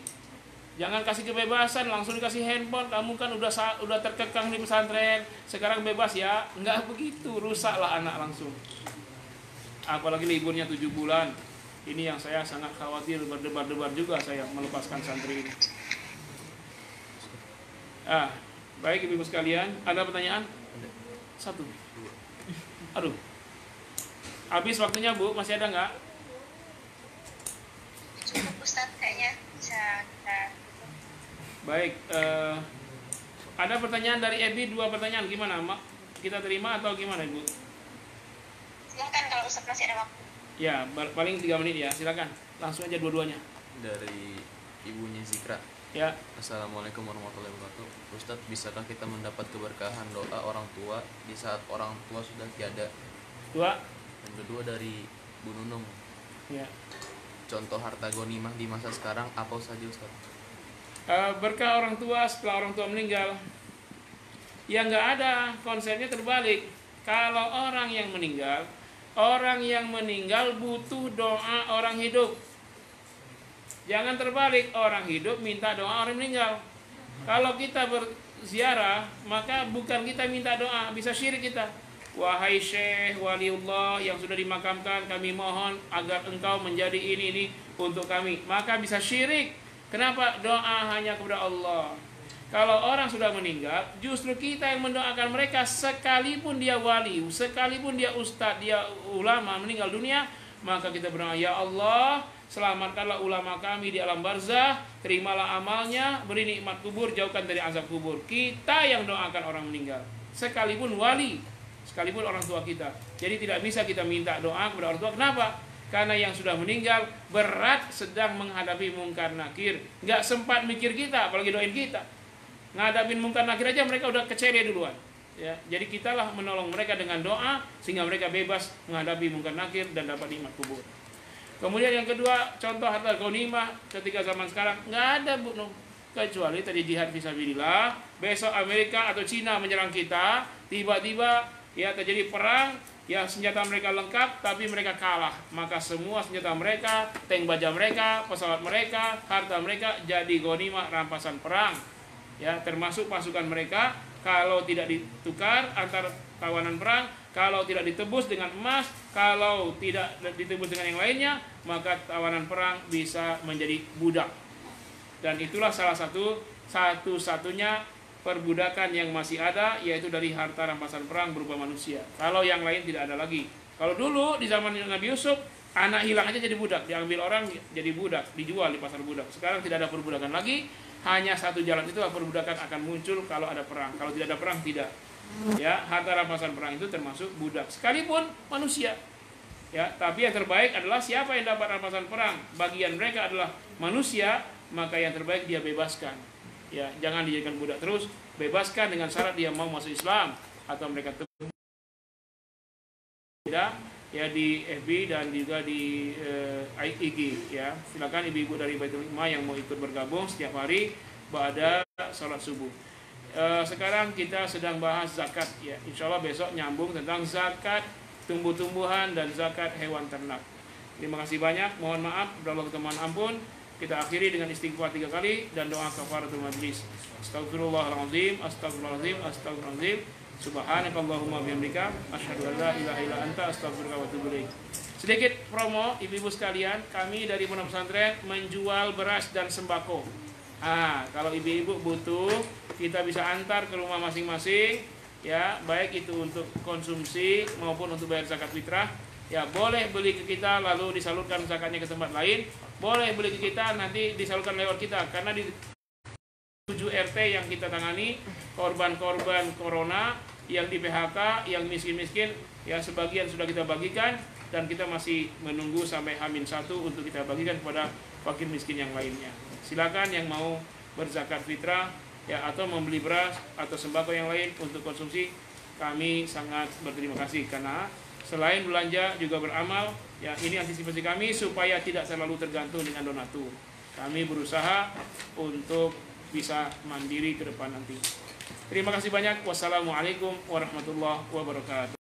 Jangan kasih kebebasan langsung dikasih handphone, kamu kan udah terkekang di pesantren, sekarang bebas ya. Nggak begitu, rusaklah anak langsung. Apalagi liburnya 7 bulan. Ini yang saya sangat khawatir, berdebar-debar juga saya melepaskan santri ini. Baik ibu sekalian, ada pertanyaan? 1. Aduh, habis waktunya Bu, masih ada nggak? Cukup Ustaz, kayaknya bisa kita. Baik, ada pertanyaan dari Ebi, 2 pertanyaan, gimana Mak? Kita terima atau gimana Ibu? Silahkan kalau Ustaz masih ada waktu. Ya, paling 3 menit ya, silakan. Langsung aja dua-duanya. Dari ibunya Zikra. Ya. Assalamualaikum warahmatullahi wabarakatuh. Ustadz, bisakah kita mendapat keberkahan doa orang tua di saat orang tua sudah tiada? 2. Dan kedua dari Bu Nunung. Ya. Contoh harta ghanimah di masa sekarang apa saja Ustadz? Berkah orang tua setelah orang tua meninggal. Ya nggak ada, konsepnya terbalik. Kalau orang yang meninggal butuh doa orang hidup. Jangan terbalik, orang hidup minta doa orang meninggal. Kalau kita berziarah, maka bukan kita minta doa, bisa syirik kita. Wahai Syekh Waliullah yang sudah dimakamkan, kami mohon agar engkau menjadi ini untuk kami. Maka bisa syirik. Kenapa? Doa hanya kepada Allah. Kalau orang sudah meninggal, justru kita yang mendoakan mereka, sekalipun dia wali, sekalipun dia ustadz, dia ulama meninggal dunia, maka kita berdoa, ya Allah, selamatkanlah ulama kami di alam barzah, terimalah amalnya, beri nikmat kubur, jauhkan dari azab kubur. Kita yang doakan orang meninggal, sekalipun wali, sekalipun orang tua kita. Jadi tidak bisa kita minta doa kepada orang tua. Kenapa? Karena yang sudah meninggal berat, sedang menghadapi mungkar nakir, nggak sempat mikir kita, apalagi doain kita. Ngadapin mungkar nakir aja mereka udah kecele duluan. Ya, jadi kitalah menolong mereka dengan doa sehingga mereka bebas menghadapi mungkar nakir dan dapat nikmat kubur. Kemudian yang kedua, contoh harta ghanimah ketika zaman sekarang nggak ada Bu, kecuali tadi jihad fisabilillah. Besok Amerika atau Cina menyerang kita, tiba-tiba ya terjadi perang, ya senjata mereka lengkap tapi mereka kalah, maka semua senjata mereka, tank baja mereka, pesawat mereka, harta mereka jadi ghanimah rampasan perang. Ya, termasuk pasukan mereka. Kalau tidak ditukar antar tawanan perang, kalau tidak ditebus dengan emas, kalau tidak ditebus dengan yang lainnya, maka tawanan perang bisa menjadi budak. Dan itulah salah satu-satunya perbudakan yang masih ada, yaitu dari harta rampasan perang berupa manusia. Kalau yang lain tidak ada lagi. Kalau dulu di zaman Nabi Yusuf, anak hilang aja jadi budak, diambil orang jadi budak, dijual di pasar budak. Sekarang tidak ada perbudakan lagi. Hanya satu jalan, itulah perbudakan akan muncul kalau ada perang. Kalau tidak ada perang, tidak. Ya, harta rampasan perang itu termasuk budak, sekalipun manusia. Ya, tapi yang terbaik adalah siapa yang dapat rampasan perang, bagian mereka adalah manusia, maka yang terbaik dia bebaskan. Ya, jangan dijadikan budak terus, bebaskan dengan syarat dia mau masuk Islam atau mereka tidak. Ya, di FB dan juga di IG ya. Silakan ibu-ibu dari Baitul Hikmah yang mau ikut bergabung setiap hari pada salat subuh. Sekarang kita sedang bahas zakat ya. Insya Allah besok nyambung tentang zakat tumbuh-tumbuhan dan zakat hewan ternak. Terima kasih banyak. Mohon maaf, Allah ketemuan ampun. Kita akhiri dengan istighfar 3 kali dan doa kafaratul majlis. Astagfirullahaladzim, astagfirullahaladzim, astagfirullahaladzim. Subhanakallahumma bihamdika asyhadu an la ilaha illa anta astaghfiruka wa atubu ilaik. Sedikit promo ibu-ibu sekalian, kami dari Pondok Pesantren menjual beras dan sembako. Kalau ibu-ibu butuh, kita bisa antar ke rumah masing-masing ya, baik itu untuk konsumsi maupun untuk bayar zakat fitrah. Ya, boleh beli ke kita lalu disalurkan zakatnya ke tempat lain, boleh beli ke kita nanti disalurkan lewat kita karena di 7 RT yang kita tangani, korban-korban corona yang di PHK, yang miskin-miskin, ya sebagian sudah kita bagikan dan kita masih menunggu sampai H-1 untuk kita bagikan kepada fakir miskin yang lainnya. Silakan yang mau berzakat fitrah ya atau membeli beras atau sembako yang lain untuk konsumsi, kami sangat berterima kasih karena selain belanja juga beramal. Ya, ini antisipasi kami supaya tidak selalu tergantung dengan donatur. Kami berusaha untuk bisa mandiri ke depan nanti. Terima kasih banyak. Wassalamualaikum warahmatullahi wabarakatuh.